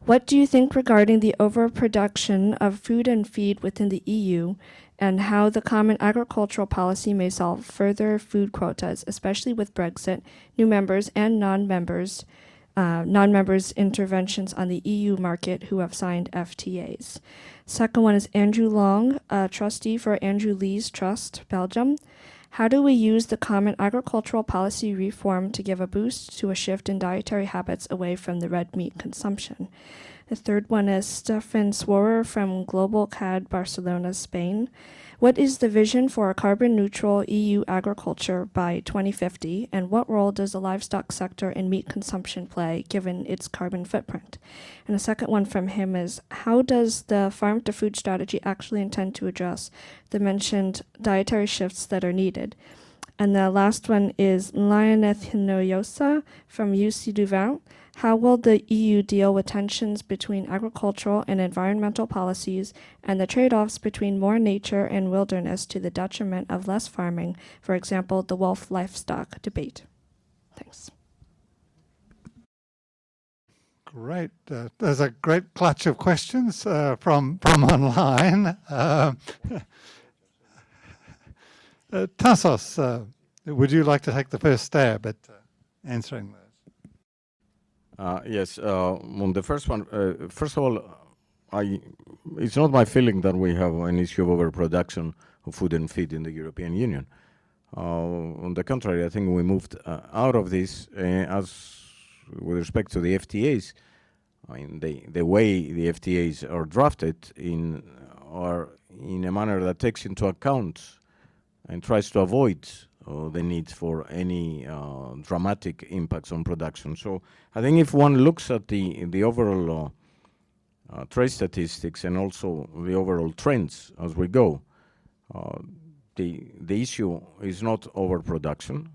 What do you think regarding the overproduction of food and feed within the EU and how the common agricultural policy may solve further food quotas, especially with Brexit, new members and non-members interventions on the EU market who have signed FTAs? Second one is Andrew Long, a trustee for Andrew Lee's Trust, Belgium. How do we use the common agricultural policy reform to give a boost to a shift in dietary habits away from the red meat consumption? The third one is Stefan Sworer from Global CAD Barcelona, Spain. What is the vision for a carbon-neutral EU agriculture by 2050, and what role does the livestock sector in meat consumption play, given its carbon footprint? And the second one from him is, how does the farm-to-food strategy actually intend to address the mentioned dietary shifts that are needed? And the last one is Lioneth Hinoyosa from UC Louvain. How will the EU deal with tensions between agricultural and environmental policies and the trade-offs between more nature and wilderness to the detriment of less farming, for example, the wolf livestock debate? Thanks. Great. There's a great clutch of questions from online. Tassos, would you like to take the first stab at answering those? Yes, on the first one, first of all, it's not my feeling that we have an issue of overproduction of food and feed in the European Union. On the contrary, I think we moved out of this as with respect to the FTAs. I mean, the way the FTAs are drafted are in a manner that takes into account and tries to avoid the need for any dramatic impacts on production. So I think if one looks at the overall trade statistics and also the overall trends as we go, the issue is not overproduction.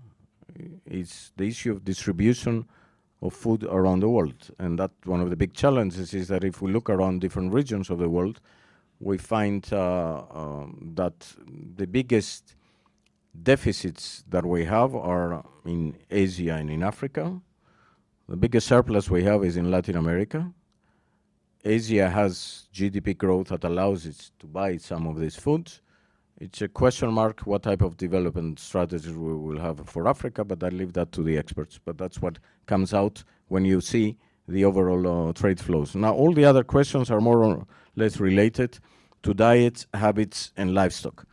It's the issue of distribution of food around the world. And that one of the big challenges is that if we look around different regions of the world, we find that the biggest deficits that we have are in Asia and in Africa. The biggest surplus we have is in Latin America. Asia has GDP growth that allows it to buy some of these foods. It's a question mark what type of development strategies we will have for Africa, but I leave that to the experts. But that's what comes out when you see the overall trade flows. Now, all the other questions are more or less related to diet, habits, and livestock.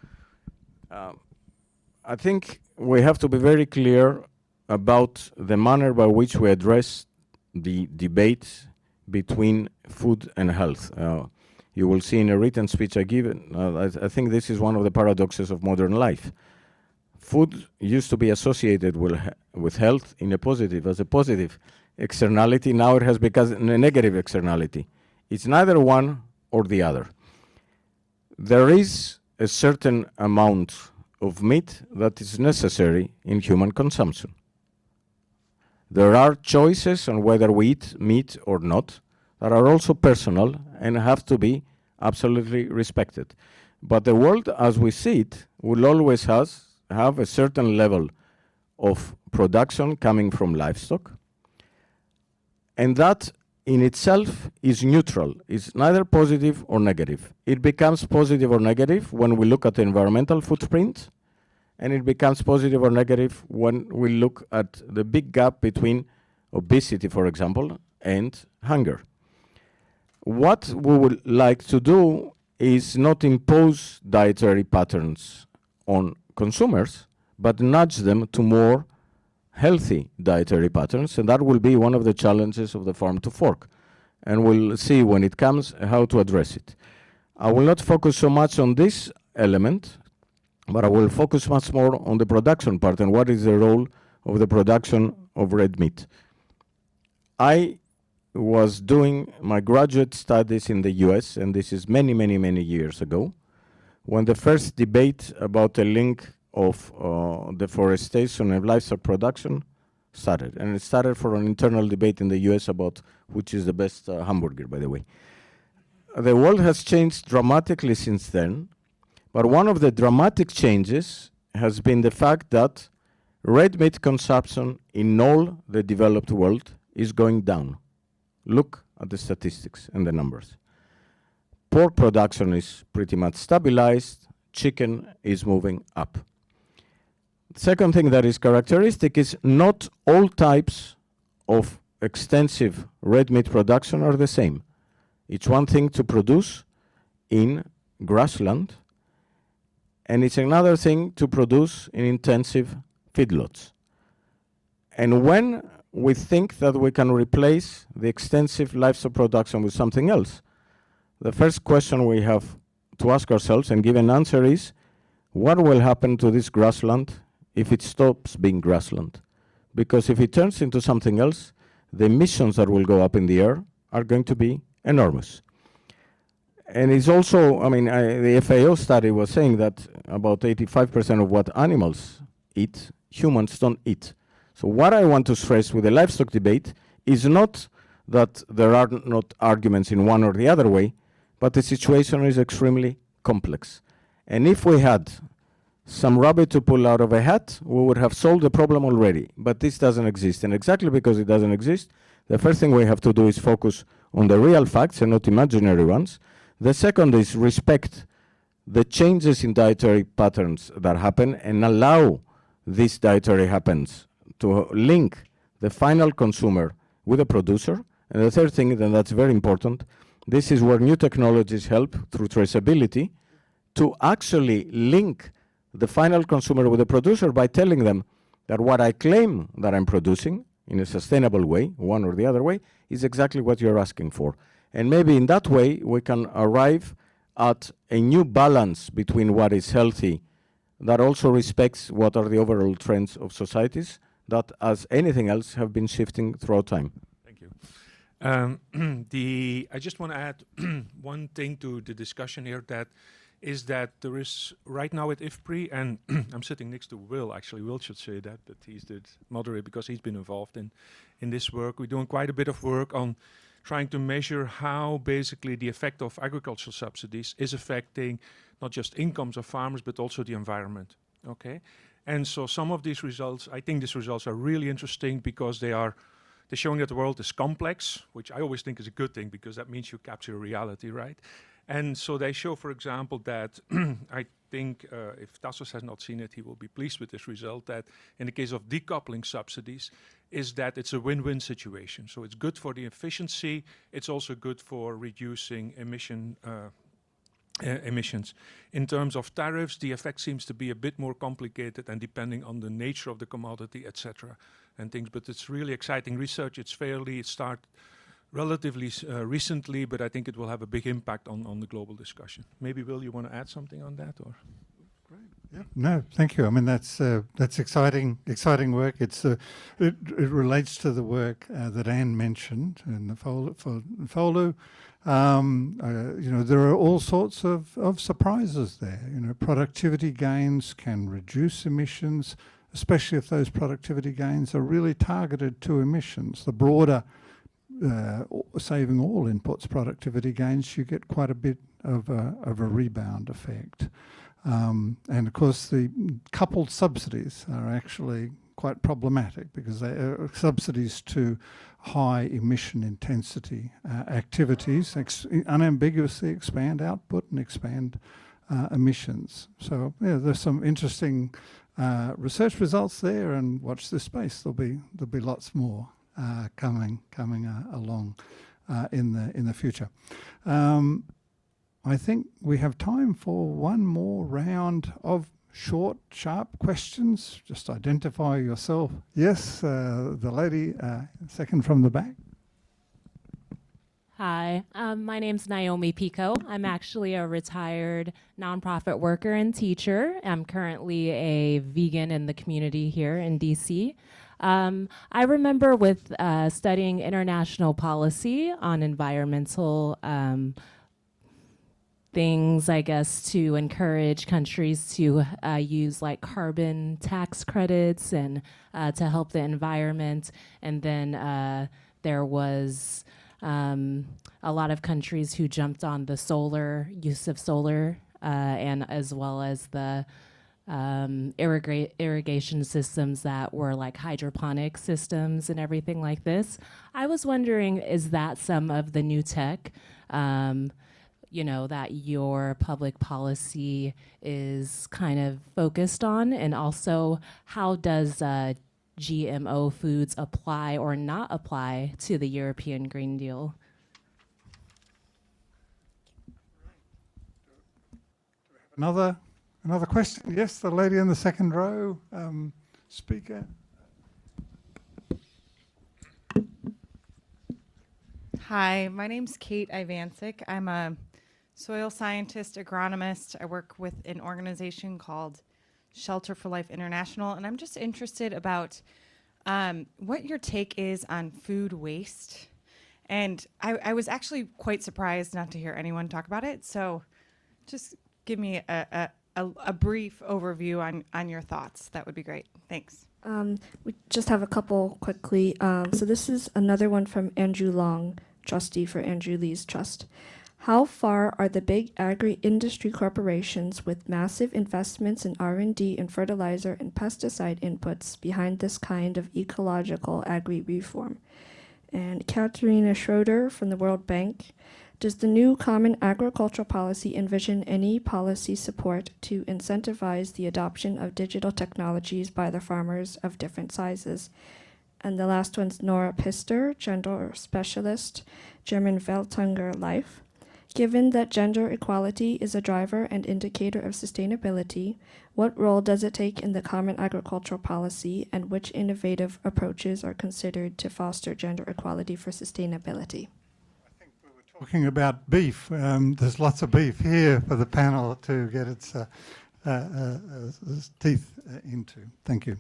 I think we have to be very clear about the manner by which we address the debate between food and health. You will see in a written speech I give, I think this is one of the paradoxes of modern life. Food used to be associated with health as a positive externality. Now it has become a negative externality. It's neither one or the other. There is a certain amount of meat that is necessary in human consumption. There are choices on whether we eat meat or not that are also personal and have to be absolutely respected. But the world as we see it will always have a certain level of production coming from livestock, and that in itself is neutral. It's neither positive or negative. It becomes positive or negative when we look at the environmental footprint, and it becomes positive or negative when we look at the big gap between obesity, for example, and hunger. What we would like to do is not impose dietary patterns on consumers, but nudge them to more healthy dietary patterns, and that will be one of the challenges of the farm to fork. And we'll see when it comes how to address it. I will not focus so much on this element, but I will focus much more on the production part and what is the role of the production of red meat. I was doing my graduate studies in the US, and this is many, many, many years ago, when the first debate about the link of deforestation and livestock production started. And it started for an internal debate in the US about which is the best hamburger, by the way. The world has changed dramatically since then, but one of the dramatic changes has been the fact that red meat consumption in all the developed world is going down. Look at the statistics and the numbers. Pork production is pretty much stabilized, chicken is moving up. The second thing that is characteristic is not all types of extensive red meat production are the same. It's one thing to produce in grassland, and it's another thing to produce in intensive feedlots. And when we think that we can replace the extensive livestock production with something else, the first question we have to ask ourselves and give an answer is, what will happen to this grassland if it stops being grassland? Because if it turns into something else, the emissions that will go up in the air are going to be enormous. And it's also, I mean, the FAO study was saying that about 85% of what animals eat, humans don't eat. So what I want to stress with the livestock debate is not that there are not arguments in one or the other way, but the situation is extremely complex. And if we had some rabbit to pull out of a hat, we would have solved the problem already. But this doesn't exist. And exactly because it doesn't exist, the first thing we have to do is focus on the real facts and not imaginary ones. The second is respect the changes in dietary patterns that happen and allow these dietary habits to link the final consumer with the producer. And the third thing, and that's very important, this is where new technologies help through traceability to actually link the final consumer with the producer by telling them that what I claim that I'm producing in a sustainable way, one or the other way, is exactly what you're asking for. And maybe in that way, we can arrive at a new balance between what is healthy that also respects what are the overall trends of societies that, as anything else, have been shifting throughout time. Thank you. I just want to add one thing to the discussion here, that is that there is right now at IFPRI, and I'm sitting next to Will, actually. Will should say that he's the moderator because he's been involved in this work. We're doing quite a bit of work on trying to measure how basically the effect of agricultural subsidies is affecting not just incomes of farmers, but also the environment, okay? And so some of these results, I think these results are really interesting because they're showing that the world is complex, which I always think is a good thing because that means you capture reality, right? And so they show, for example, that I think if Tassos has not seen it, he will be pleased with this result, that in the case of decoupling subsidies, is that it's a win-win situation. So it's good for the efficiency, it's also good for reducing emissions. In terms of tariffs, the effect seems to be a bit more complicated and depending on the nature of the commodity, etc. and things, but it's really exciting research. It started relatively recently, but I think it will have a big impact on the global discussion. Maybe, Will, you want to add something on that? Or? Great. Yeah. No, thank you. I mean, that's exciting work. It relates to the work that Anne mentioned in the FOLU. There are all sorts of surprises there. Productivity gains can reduce emissions, especially if those productivity gains are really targeted to emissions. The broader saving all inputs productivity gains, you get quite a bit of a rebound effect. And of course, the coupled subsidies are actually quite problematic because they are subsidies to high emission intensity activities unambiguously expand output and expand emissions. So yeah, there's some interesting research results there, and watch this space. There'll be lots more coming along in the future. I think we have time for one more round of short, sharp questions. Just identify yourself. Yes, the lady second from the back. Hi, my name's Naomi Pico. I'm actually a retired nonprofit worker and teacher. I'm currently a vegan in the community here in DC. I remember with studying international policy on environmental things, I guess, to encourage countries to use like carbon tax credits and to help the environment. And then there was a lot of countries who jumped on the solar use of solar and as well as the irrigation systems that were like hydroponic systems and everything like this. I was wondering, is that some of the new tech, you know, that your public policy is kind of focused on? And also, how does GMO foods apply or not apply to the European Green Deal? Another question? Yes, the lady in the second row, speaker. Hi, my name's Kate Ivancic. I'm a soil scientist, agronomist. I work with an organization called Shelter for Life International, and I'm just interested about what your take is on food waste. And I was actually quite surprised not to hear anyone talk about it, so just give me a brief overview on your thoughts. That would be great. Thanks. We just have a couple quickly. So this is another one from Andrew Long, trustee for Andrew Lee's Trust. How far are the big agri-industry corporations with massive investments in R&D and fertilizer and pesticide inputs behind this kind of ecological agri-reform? And Katharina Schroeder from the World Bank. Does the new Common Agricultural Policy envision any policy support to incentivize the adoption of digital technologies by the farmers of different sizes? And the last one's Nora Pister, gender specialist, German Welthunger Life. Given that gender equality is a driver and indicator of sustainability, what role does it take in the Common Agricultural Policy, and which innovative approaches are considered to foster gender equality for sustainability? Talking about beef, there's lots of beef here for the panel to get its teeth into. Thank you.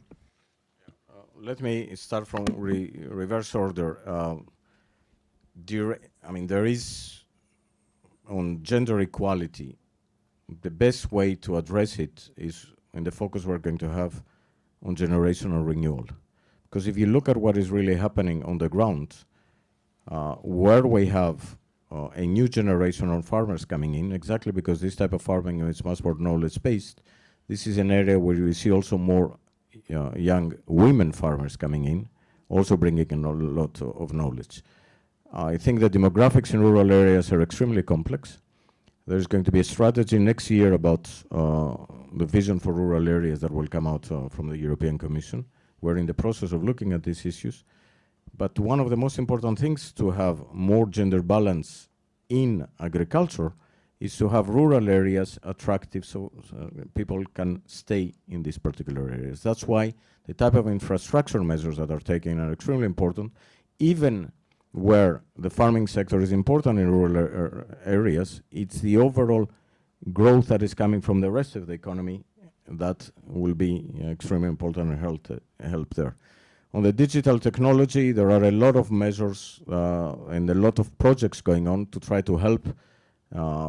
Let me start from reverse order. There is, on gender equality, the best way to address it is in the focus we're going to have on generational renewal. Because if you look at what is really happening on the ground, where we have a new generation of farmers coming in, exactly because this type of farming is much more knowledge-based, this is an area where we see also more young women farmers coming in, also bringing in a lot of knowledge. I think the demographics in rural areas are extremely complex. There's going to be a strategy next year about the vision for rural areas that will come out from the European Commission. We're in the process of looking at these issues. But one of the most important things to have more gender balance in agriculture is to have rural areas attractive so people can stay in these particular areas. That's why the type of infrastructure measures that are taken are extremely important, even where the farming sector is important in rural areas. It's the overall growth that is coming from the rest of the economy that will be extremely important and help there. On the digital technology, there are a lot of measures and a lot of projects going on to try to help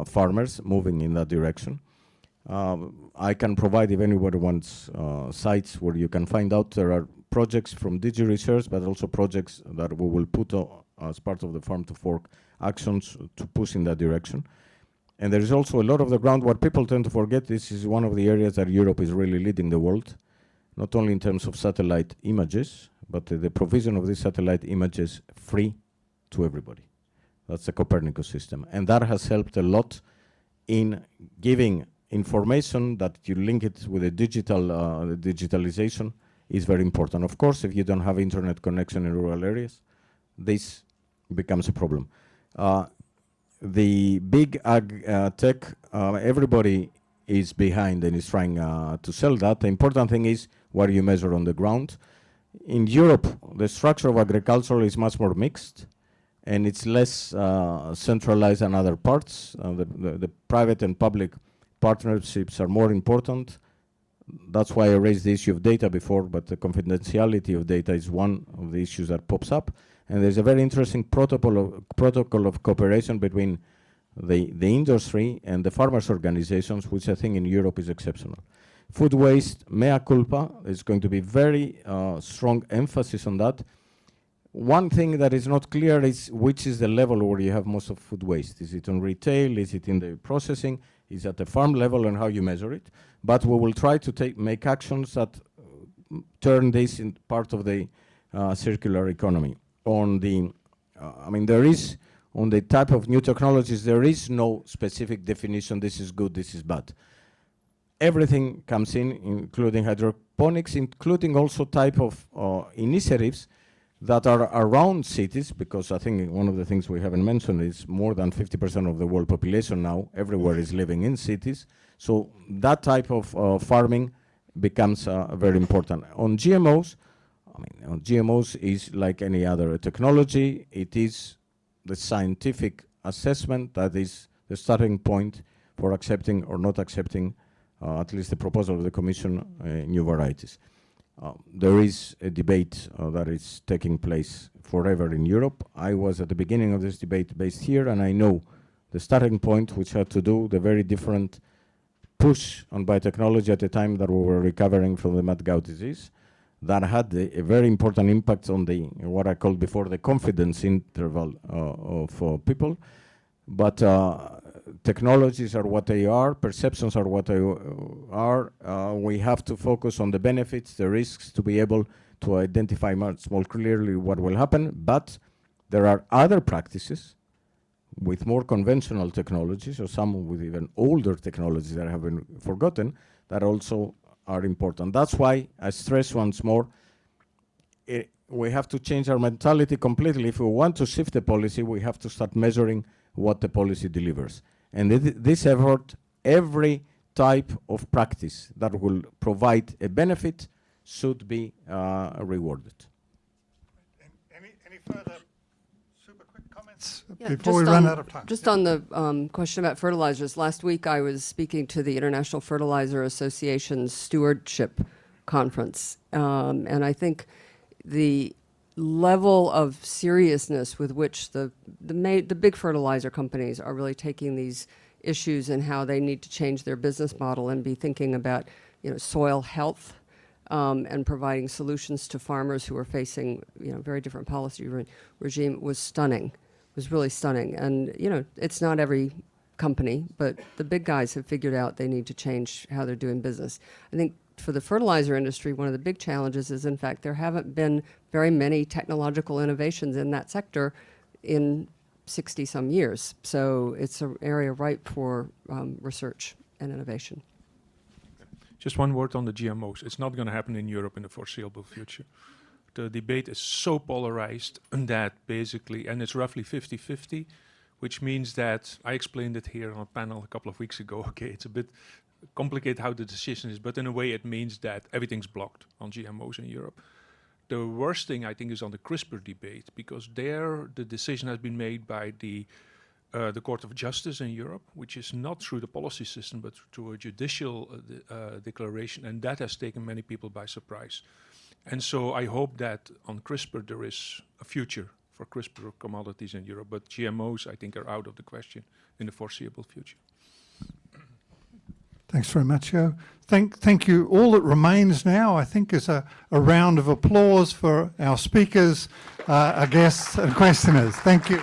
farmers moving in that direction. I can provide, if anybody wants, sites where you can find out there are projects from DG Research, but also projects that we will put as part of the Farm to Fork actions to push in that direction. And there is also a lot of the ground what people tend to forget. This is one of the areas that Europe is really leading the world, not only in terms of satellite images, but the provision of these satellite images free to everybody. That's the Copernicus system. And that has helped a lot in giving information that you link it with the digitalization is very important. Of course, if you don't have internet connection in rural areas, this becomes a problem. The big tech, everybody is behind and is trying to sell that. The important thing is what you measure on the ground. In Europe, the structure of agriculture is much more mixed, and it's less centralized than other parts. The private and public partnerships are more important. That's why I raised the issue of data before, but the confidentiality of data is one of the issues that pops up. And there's a very interesting protocol of cooperation between the industry and the farmers' organizations, which I think in Europe is exceptional. Food waste, mea culpa, is going to be very strong emphasis on that. One thing that is not clear is which is the level where you have most of food waste. Is it on retail? Is it in the processing? Is it at the farm level, and how you measure it? But we will try to make actions that turn this in part of the circular economy. On the, there is, on the type of new technologies, there is no specific definition, this is good, this is bad. Everything comes in, including hydroponics, including also type of initiatives that are around cities, because I think one of the things we haven't mentioned is more than 50% of the world population now, everywhere is living in cities. So that type of farming becomes very important. On GMOs, GMOs is like any other technology. It is the scientific assessment that is the starting point for accepting or not accepting, at least the proposal of the Commission, new varieties. There is a debate that is taking place forever in Europe. I was at the beginning of this debate based here, and I know the starting point, which had to do the very different push on biotechnology at the time that we were recovering from the mad cow disease, that had a very important impact on the, what I called before, the confidence interval of people. But technologies are what they are, perceptions are what they are. We have to focus on the benefits, the risks, to be able to identify much more clearly what will happen. But there are other practices with more conventional technologies, or some with even older technologies that have been forgotten, that also are important. That's why I stress once more, we have to change our mentality completely. If we want to shift the policy, we have to start measuring what the policy delivers. And this effort, every type of practice that will provide a benefit should be rewarded. Any further super quick comments Yeah, before we run out of time? Just on the question about fertilizers, last week I was speaking to the International Fertilizer Association's stewardship conference, and I think the level of seriousness with which the big fertilizer companies are really taking these issues and how they need to change their business model and be thinking about, soil health, and providing solutions to farmers who are facing, very different policy regime was stunning. Was really stunning. And, it's not every company, but the big guys have figured out they need to change how they're doing business. I think for the fertilizer industry, one of the big challenges is, in fact, there haven't been very many technological innovations in that sector in 60-some years. So it's an area ripe for research and innovation. Just one word on the GMOs. It's not going to happen in Europe in the foreseeable future. The debate is so polarized that basically, and it's roughly 50-50, which means that, I explained it here on a panel a couple of weeks ago, okay, it's a bit complicated how the decision is, but in a way it means that everything's blocked on GMOs in Europe. The worst thing, I think, is on the CRISPR debate, because there the decision has been made by the Court of Justice in Europe, which is not through the policy system, but through a judicial declaration, and that has taken many people by surprise. And so I hope that on CRISPR there is a future for CRISPR commodities in Europe, but GMOs, I think, are out of the question in the foreseeable future. Thanks very much, Jo. Thank you. All that remains now, I think, is a round of applause for our speakers, our guests and questioners. Thank you.